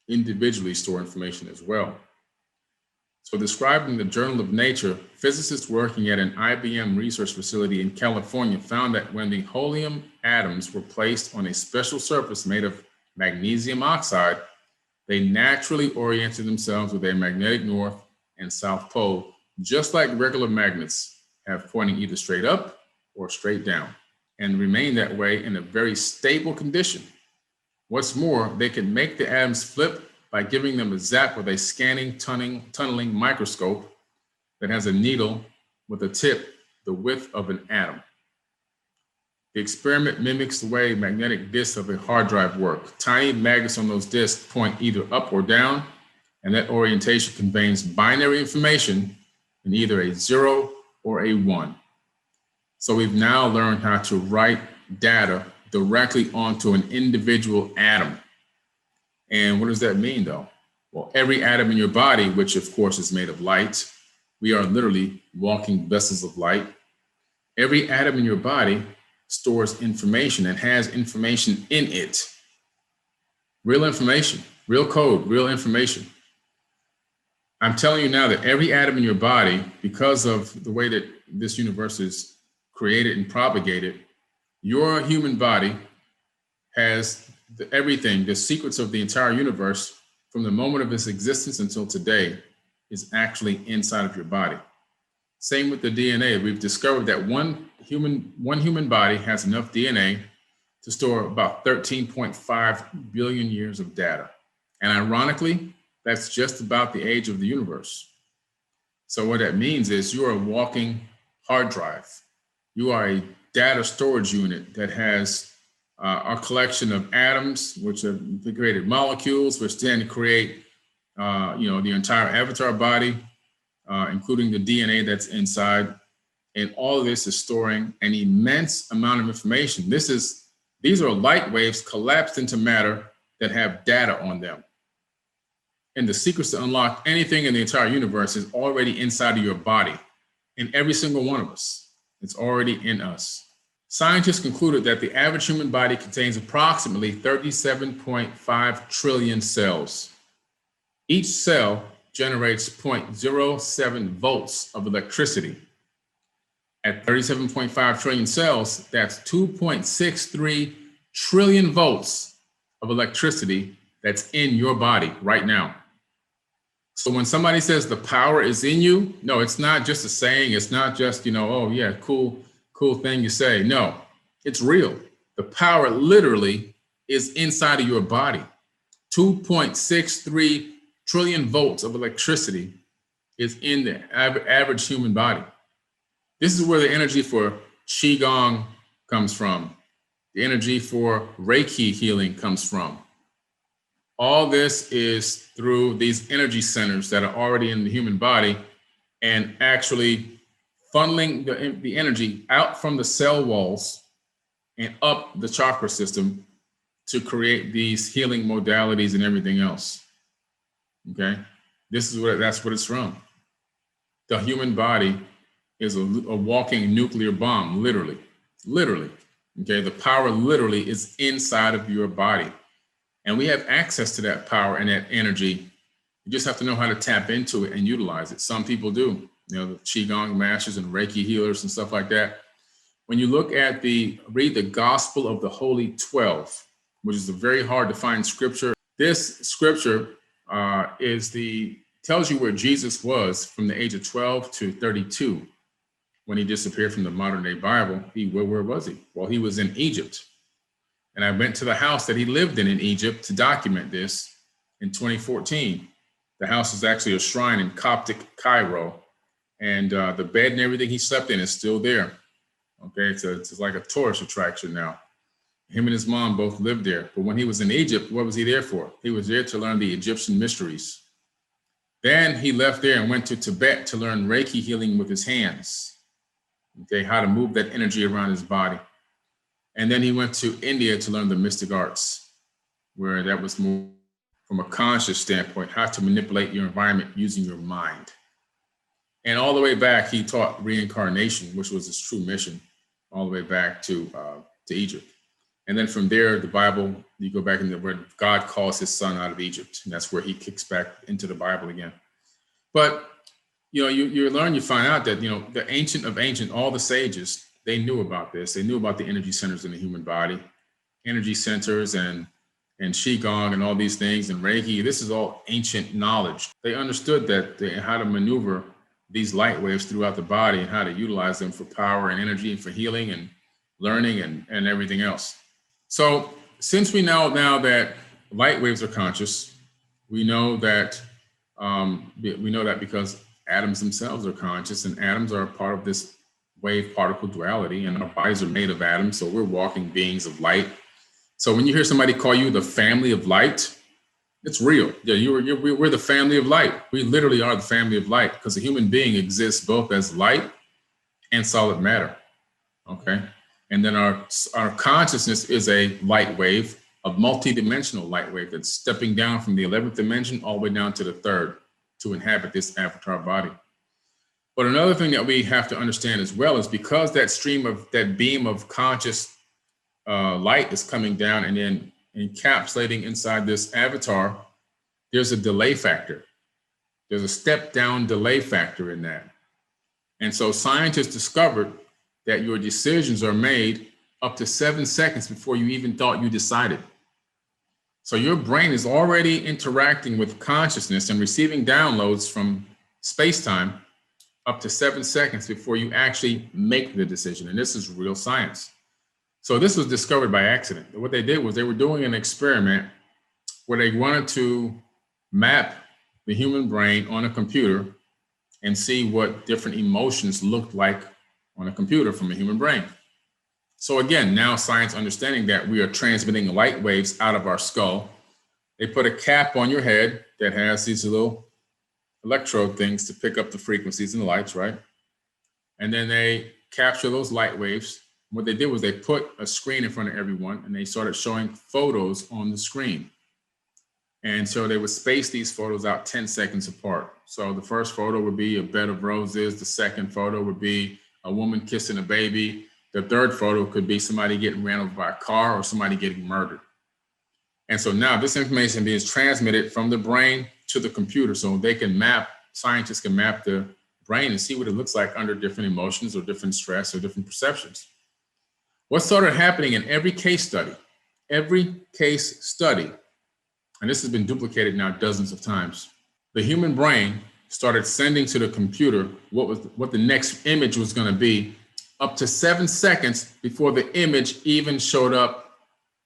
B: individually store information as well. So described in the Journal of Nature, physicists working at an IBM research facility in California found that when the helium atoms were placed on a special surface made of magnesium oxide, they naturally oriented themselves with a magnetic north and south pole, just like regular magnets have, pointing either straight up or straight down, and remain that way in a very stable condition. What's more, they can make the atoms flip by giving them a zap with a scanning tunneling microscope that has a needle with a tip the width of an atom. The experiment mimics the way magnetic disks of a hard drive work. Tiny magnets on those disks point either up or down, and that orientation conveys binary information in either a 0 or a 1. So we've now learned how to write data directly onto an individual atom. And what does that mean, though? Well, every atom in your body, which of course is made of light, we are literally walking vessels of light. Every atom in your body stores information and has information in it. Real information, real code, real information. I'm telling you now that every atom in your body, because of the way that this universe is created and propagated, your human body has everything, the secrets of the entire universe from the moment of its existence until today is actually inside of your body. Same with the DNA. We've discovered that one human body has enough DNA to store about 13.5 billion years of data. And ironically, that's just about the age of the universe. So what that means is you are a walking hard drive. You are a data storage unit that has a collection of atoms, which have created molecules, which then create, the entire avatar body, including the DNA that's inside. And all of this is storing an immense amount of information. These are light waves collapsed into matter that have data on them. And the secrets to unlock anything in the entire universe is already inside of your body, in every single one of us. It's already in us. Scientists concluded that the average human body contains approximately 37.5 trillion cells. Each cell generates 0.07 volts of electricity. At 37.5 trillion cells, that's 2.63 trillion volts of electricity that's in your body right now. So when somebody says the power is in you, no, it's not just a saying. It's not just, oh yeah, cool thing you say. No, it's real. The power literally is inside of your body. 2.63 trillion volts of electricity is in the average human body. This is where the energy for Qigong comes from. The energy for Reiki healing comes from. All this is through these energy centers that are already in the human body and actually funneling the energy out from the cell walls and up the chakra system to create these healing modalities and everything else. Okay, that's what it's from. The human body is a walking nuclear bomb, literally. Okay, the power literally is inside of your body. And we have access to that power and that energy. You just have to know how to tap into it and utilize it. Some people do, the Qigong masters and Reiki healers and stuff like that. When you look at read the Gospel of the Holy 12, which is a very hard to find scripture. This scripture tells you where Jesus was from the age of 12 to 32 when he disappeared from the modern day Bible. Where was he? Well, he was in Egypt. And I went to the house that he lived in Egypt to document this in 2014. The house is actually a shrine in Coptic Cairo. And the bed and everything he slept in is still there. Okay, it's like a tourist attraction now. Him and his mom both lived there. But when he was in Egypt, what was he there for? He was there to learn the Egyptian mysteries. Then he left there and went to Tibet to learn Reiki healing with his hands. Okay, how to move that energy around his body. And then he went to India to learn the mystic arts, where that was more from a conscious standpoint, how to manipulate your environment using your mind. And all the way back, he taught reincarnation, which was his true mission, all the way back to Egypt. And then from there, the Bible, you go back into where God calls his son out of Egypt. And that's where he kicks back into the Bible again. But you learn, you find out that, the ancient of ancient, all the sages, they knew about this. They knew about the energy centers in the human body, energy centers and Qigong and all these things and Reiki. This is all ancient knowledge. They understood how to maneuver these light waves throughout the body and how to utilize them for power and energy and for healing and learning and everything else. So since we know now that light waves are conscious, we know that because atoms themselves are conscious, and atoms are part of this wave particle duality, and our bodies are made of atoms, so we're walking beings of light. So when you hear somebody call you the family of light, it's real. Yeah, we're the family of light. We literally are the family of light, because a human being exists both as light and solid matter. Okay, and then our consciousness is a light wave, a multidimensional light wave that's stepping down from the 11th dimension all the way down to the 3rd to inhabit this avatar body. But another thing that we have to understand as well is, because that beam of conscious light is coming down and then encapsulating inside this avatar, there's a delay factor. There's a step down delay factor in that. And so scientists discovered that your decisions are made up to 7 seconds before you even thought you decided. So your brain is already interacting with consciousness and receiving downloads from space-time up to 7 seconds before you actually make the decision. And this is real science. So this was discovered by accident. What they did was they were doing an experiment where they wanted to map the human brain on a computer and see what different emotions looked like on a computer from a human brain. So again, now science understanding that we are transmitting light waves out of our skull. They put a cap on your head that has these little electrode things to pick up the frequencies and the lights, right? And then they capture those light waves. What they did was they put a screen in front of everyone, and they started showing photos on the screen. And so they would space these photos out 10 seconds apart. So the first photo would be a bed of roses. The second photo would be a woman kissing a baby. The third photo could be somebody getting ran over by a car or somebody getting murdered. And so now this information is transmitted from the brain to the computer, so they can scientists can map the brain and see what it looks like under different emotions or different stress or different perceptions. What started happening in every case study, and this has been duplicated now dozens of times, the human brain started sending to the computer what the next image was going to be up to 7 seconds before the image even showed up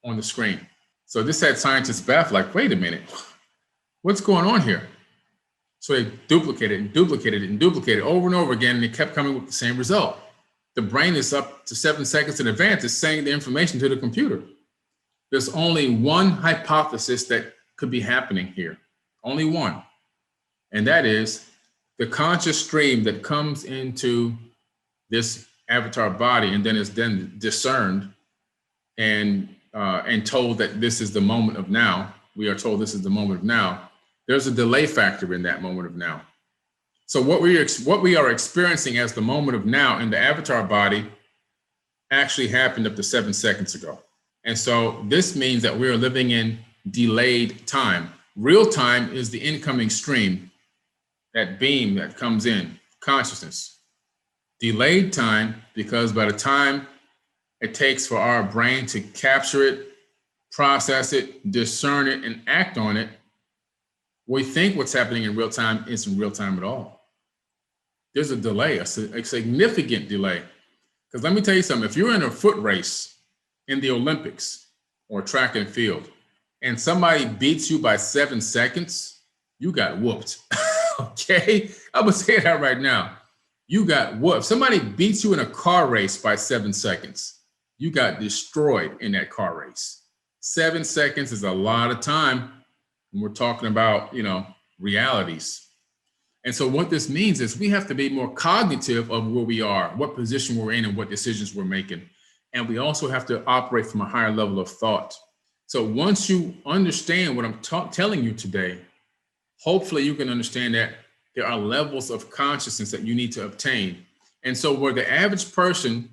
B: on the screen. So this had scientists baffled, like, wait a minute, what's going on here? So they duplicated over and over again, and they kept coming with the same result. The brain is up to 7 seconds in advance, is sending the information to the computer. There's only one hypothesis that could be happening here, only one. And that is the conscious stream that comes into this avatar body and then is then discerned and told that this is the moment of now. We are told this is the moment of now. There's a delay factor in that moment of now. So what we are experiencing as the moment of now in the avatar body actually happened up to 7 seconds ago. And so this means that we are living in delayed time. Real time is the incoming stream, that beam that comes in, consciousness. Delayed time, because by the time it takes for our brain to capture it, process it, discern it, and act on it, we think what's happening in real time isn't real time at all. There's a delay, a significant delay. Because let me tell you something, if you're in a foot race in the Olympics or track and field, and somebody beats you by 7 seconds, you got whooped. Okay? I'm gonna say that right now. You got whooped. If somebody beats you in a car race by 7 seconds, you got destroyed in that car race. 7 seconds is a lot of time when we're talking about, realities. And so what this means is we have to be more cognitive of where we are, what position we're in, and what decisions we're making. And we also have to operate from a higher level of thought. So once you understand what I'm telling you today, hopefully you can understand that there are levels of consciousness that you need to obtain. And so where the average person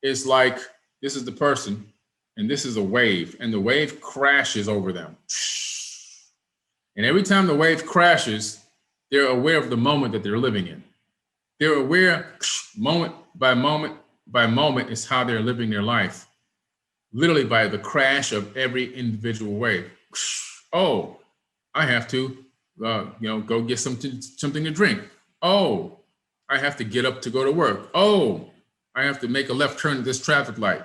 B: is like, this is the person, and this is a wave, and the wave crashes over them. And every time the wave crashes, they're aware of the moment that they're living in. They're aware moment by moment is how they're living their life. Literally by the crash of every individual wave. Oh, I have to, go get something to drink. Oh, I have to get up to go to work. Oh, I have to make a left turn at this traffic light.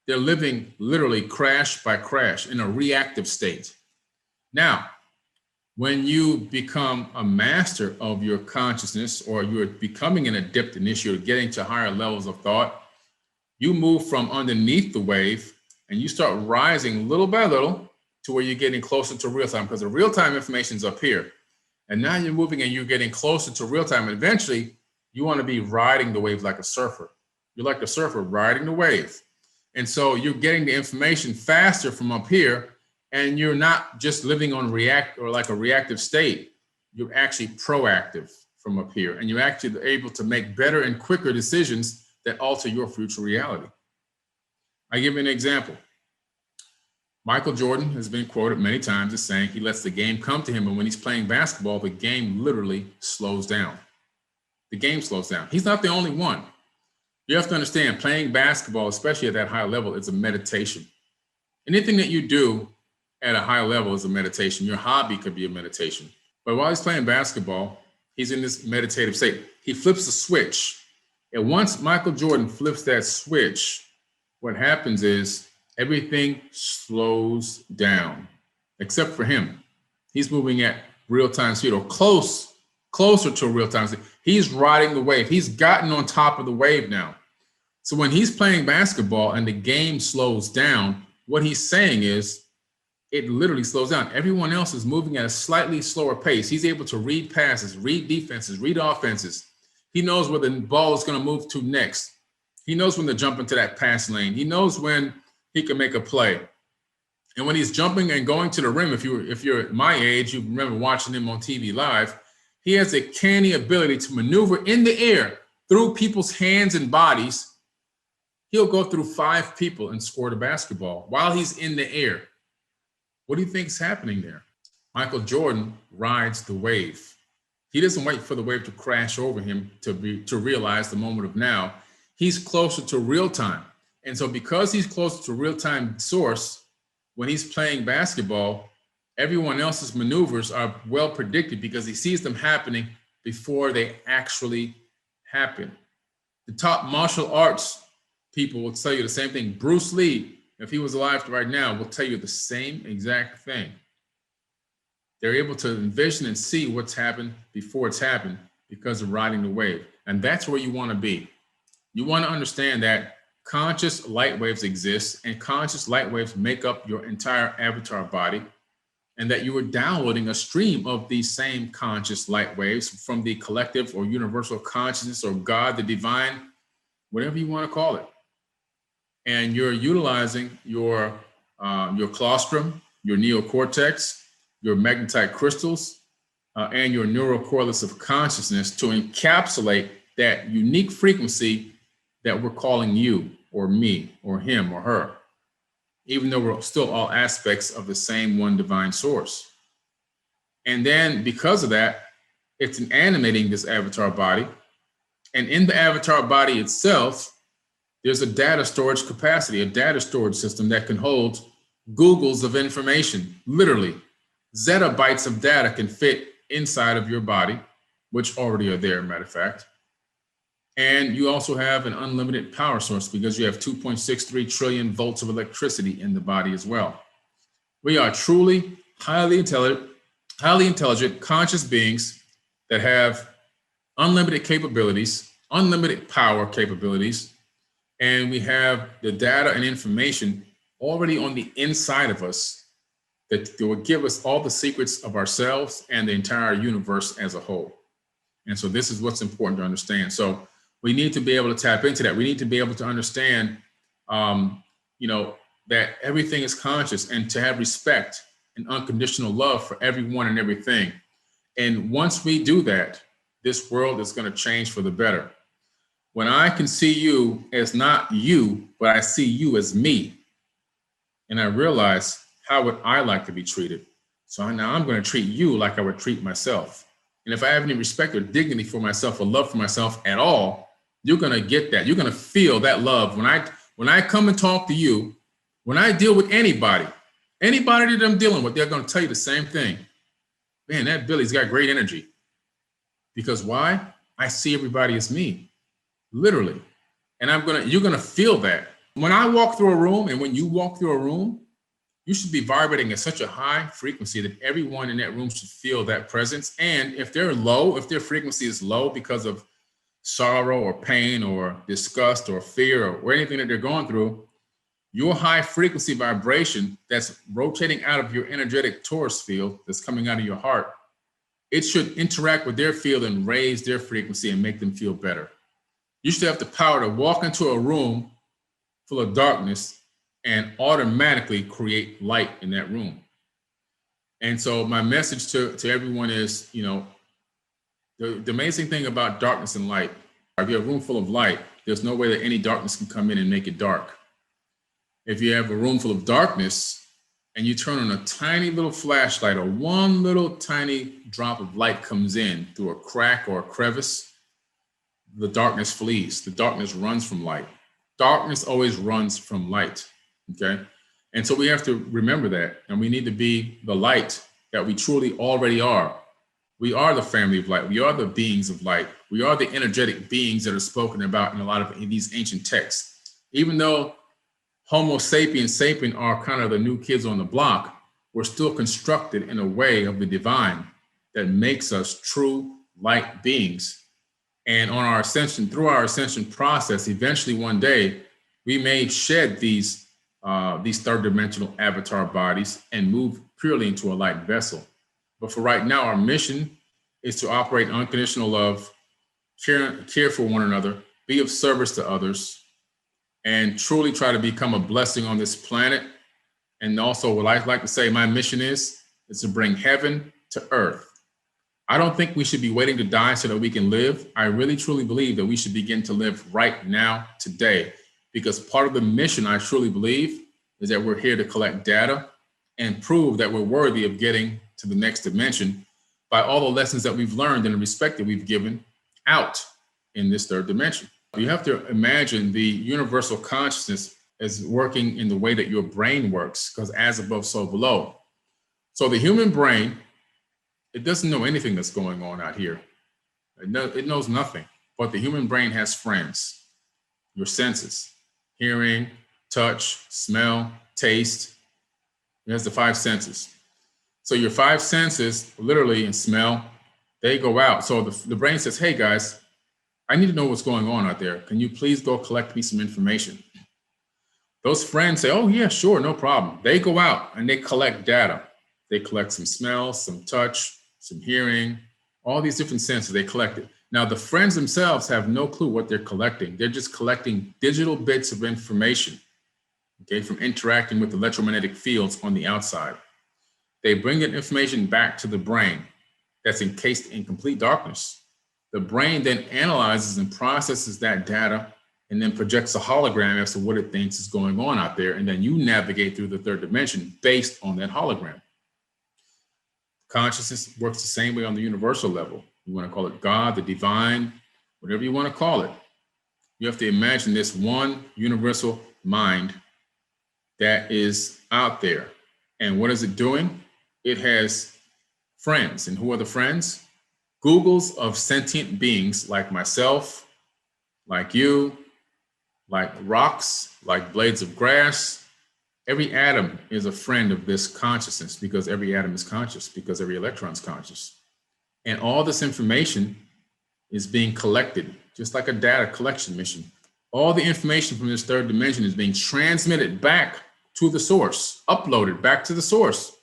B: They're living literally crash by crash in a reactive state. Now, when you become a master of your consciousness, or you're becoming an adept in this, you're getting to higher levels of thought, you move from underneath the wave and you start rising little by little to where you're getting closer to real time, because the real time information is up here. And now you're moving and you're getting closer to real time. And eventually you want to be riding the wave like a surfer. You're like a surfer riding the wave. And so you're getting the information faster from up here, and you're not just living on like a reactive state. You're actually proactive from up here, and you're actually able to make better and quicker decisions that alter your future reality. I give you an example. Michael Jordan has been quoted many times as saying he lets the game come to him, and when he's playing basketball, the game literally slows down. The game slows down. He's not the only one. You have to understand, playing basketball, especially at that high level, is a meditation. Anything that you do at a high level is a meditation. Your hobby could be a meditation. But while he's playing basketball, he's in this meditative state. He flips the switch. And once Michael Jordan flips that switch, what happens is everything slows down, except for him. He's moving at real-time speed, or closer to real-time speed. He's riding the wave. He's gotten on top of the wave now. So when he's playing basketball and the game slows down, what he's saying is it literally slows down. Everyone else is moving at a slightly slower pace. He's able to read passes, read defenses, read offenses. He knows where the ball is going to move to next. He knows when to jump into that pass lane. He knows when he can make a play. And when he's jumping and going to the rim, if you're my age, you remember watching him on TV live, he has a canny ability to maneuver in the air through people's hands and bodies. He'll go through 5 people and score the basketball while he's in the air. What do you think is happening there? Michael Jordan rides the wave. He doesn't wait for the wave to crash over him to realize the moment of now. He's closer to real time. And so because he's closer to real time source, when he's playing basketball, everyone else's maneuvers are well predicted because he sees them happening before they actually happen. The top martial arts people will tell you the same thing. Bruce Lee, if he was alive right now, will tell you the same exact thing. They're able to envision and see what's happened before it's happened because of riding the wave. And that's where you want to be. You want to understand that conscious light waves exist, and conscious light waves make up your entire avatar body, and that you are downloading a stream of these same conscious light waves from the collective or universal consciousness or God, the divine, whatever you want to call it. And you're utilizing your colostrum, your neocortex, your magnetite crystals, and your neural correlates of consciousness to encapsulate that unique frequency that we're calling you or me or him or her, even though we're still all aspects of the same one divine source. And then because of that, it's animating this avatar body. And in the avatar body itself, there's a data storage capacity, a data storage system that can hold Googles of information, literally. Zettabytes of data can fit inside of your body, which already are there, matter of fact. And you also have an unlimited power source because you have 2.63 trillion volts of electricity in the body as well. We are truly highly intelligent, conscious beings that have unlimited capabilities, unlimited power capabilities, and we have the data and information already on the inside of us that will give us all the secrets of ourselves and the entire universe as a whole. And so this is what's important to understand. So we need to be able to tap into that. We need to be able to understand, that everything is conscious, and to have respect and unconditional love for everyone and everything. And once we do that, this world is going to change for the better. When I can see you as not you, but I see you as me, and I realize how would I like to be treated. So now I'm going to treat you like I would treat myself. And if I have any respect or dignity for myself or love for myself at all, you're going to get that. You're going to feel that love. When I come and talk to you, when I deal with anybody that I'm dealing with, they're going to tell you the same thing. Man, that Billy's got great energy. Because why? I see everybody as me, literally. And you're going to feel that. When I walk through a room and when you walk through a room, you should be vibrating at such a high frequency that everyone in that room should feel that presence. And if they're low, if their frequency is low because of sorrow or pain or disgust or fear or anything that they're going through, your high frequency vibration that's rotating out of your energetic torus field that's coming out of your heart, it should interact with their field and raise their frequency and make them feel better. You should have the power to walk into a room full of darkness and automatically create light in that room. And so my message to everyone is, the amazing thing about darkness and light, if you have a room full of light, there's no way that any darkness can come in and make it dark. If you have a room full of darkness and you turn on a tiny little flashlight or one little tiny drop of light comes in through a crack or a crevice, the darkness flees. The darkness runs from light. Darkness always runs from light, okay? And so we have to remember that, and we need to be the light that we truly already are. We are the family of light. We are the beings of light. We are the energetic beings that are spoken about in a lot of these ancient texts. Even though Homo sapiens sapien are kind of the new kids on the block, we're still constructed in a way of the divine that makes us true light beings. And on our ascension, through our ascension process, eventually one day, we may shed these third dimensional avatar bodies and move purely into a light vessel. But for right now, our mission is to operate unconditional love, care for one another, be of service to others, and truly try to become a blessing on this planet. And also what I like to say, my mission is to bring heaven to earth. I don't think we should be waiting to die so that we can live. I really, truly believe that we should begin to live right now, today, because part of the mission, I truly believe, is that we're here to collect data and prove that we're worthy of getting to the next dimension by all the lessons that we've learned and the respect that we've given out in this third dimension. You have to imagine the universal consciousness as working in the way that your brain works, because as above, so below. So the human brain, it doesn't know anything that's going on out here. It knows nothing, but the human brain has friends, your senses, hearing, touch, smell, taste. It has the five senses. So your five senses, literally, and smell, they go out. So the brain says, hey guys, I need to know what's going on out there. Can you please go collect me some information? Those friends say, oh yeah, sure, no problem. They go out and they collect data. They collect some smell, some touch, some hearing, all these different senses they collected. Now, the friends themselves have no clue what they're collecting. They're just collecting digital bits of information, okay, from interacting with electromagnetic fields on the outside. They bring that information back to the brain that's encased in complete darkness. The brain then analyzes and processes that data and then projects a hologram as to what it thinks is going on out there. And then you navigate through the third dimension based on that hologram. Consciousness works the same way on the universal level. You want to call it God, the divine, whatever you want to call it. You have to imagine this one universal mind that is out there. And what is it doing? It has friends. And who are the friends? Googles of sentient beings like myself, like you, like rocks, like blades of grass. Every atom is a friend of this consciousness because every atom is conscious, because every electron is conscious. And all this information is being collected, just like a data collection mission. All the information from this third dimension is being transmitted back to the source, uploaded back to the source.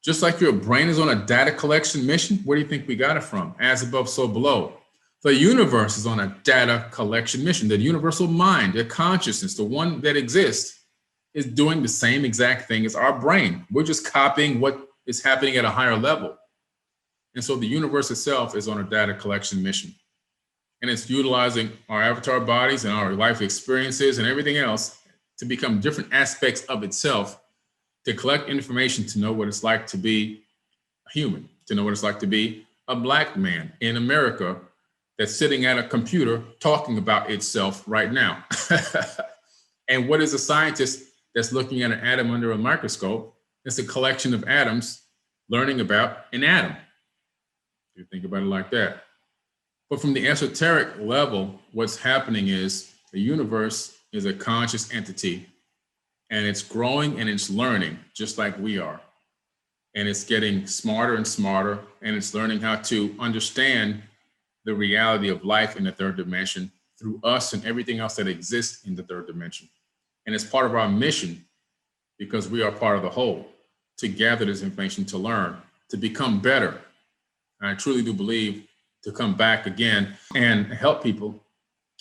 B: Just like your brain is on a data collection mission, where do you think we got it from? As above, so below. The universe is on a data collection mission. The universal mind, the consciousness, the one that exists, is doing the same exact thing as our brain. We're just copying what is happening at a higher level. And so the universe itself is on a data collection mission. And it's utilizing our avatar bodies and our life experiences and everything else to become different aspects of itself, to collect information to know what it's like to be a human, to know what it's like to be a black man in America that's sitting at a computer talking about itself right now. And what is a scientist that's looking at an atom under a microscope? It's a collection of atoms learning about an atom. You think about it like that. But from the esoteric level, what's happening is the universe is a conscious entity, and it's growing and it's learning just like we are. And it's getting smarter and smarter, and it's learning how to understand the reality of life in the third dimension through us and everything else that exists in the third dimension. And it's part of our mission, because we are part of the whole, to gather this information, to learn, to become better. And I truly do believe to come back again and help people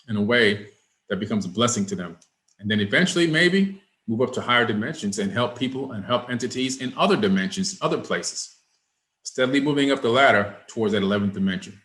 B: in a way that becomes a blessing to them. And then eventually maybe move up to higher dimensions and help people and help entities in other dimensions, other places, steadily moving up the ladder towards that 11th dimension.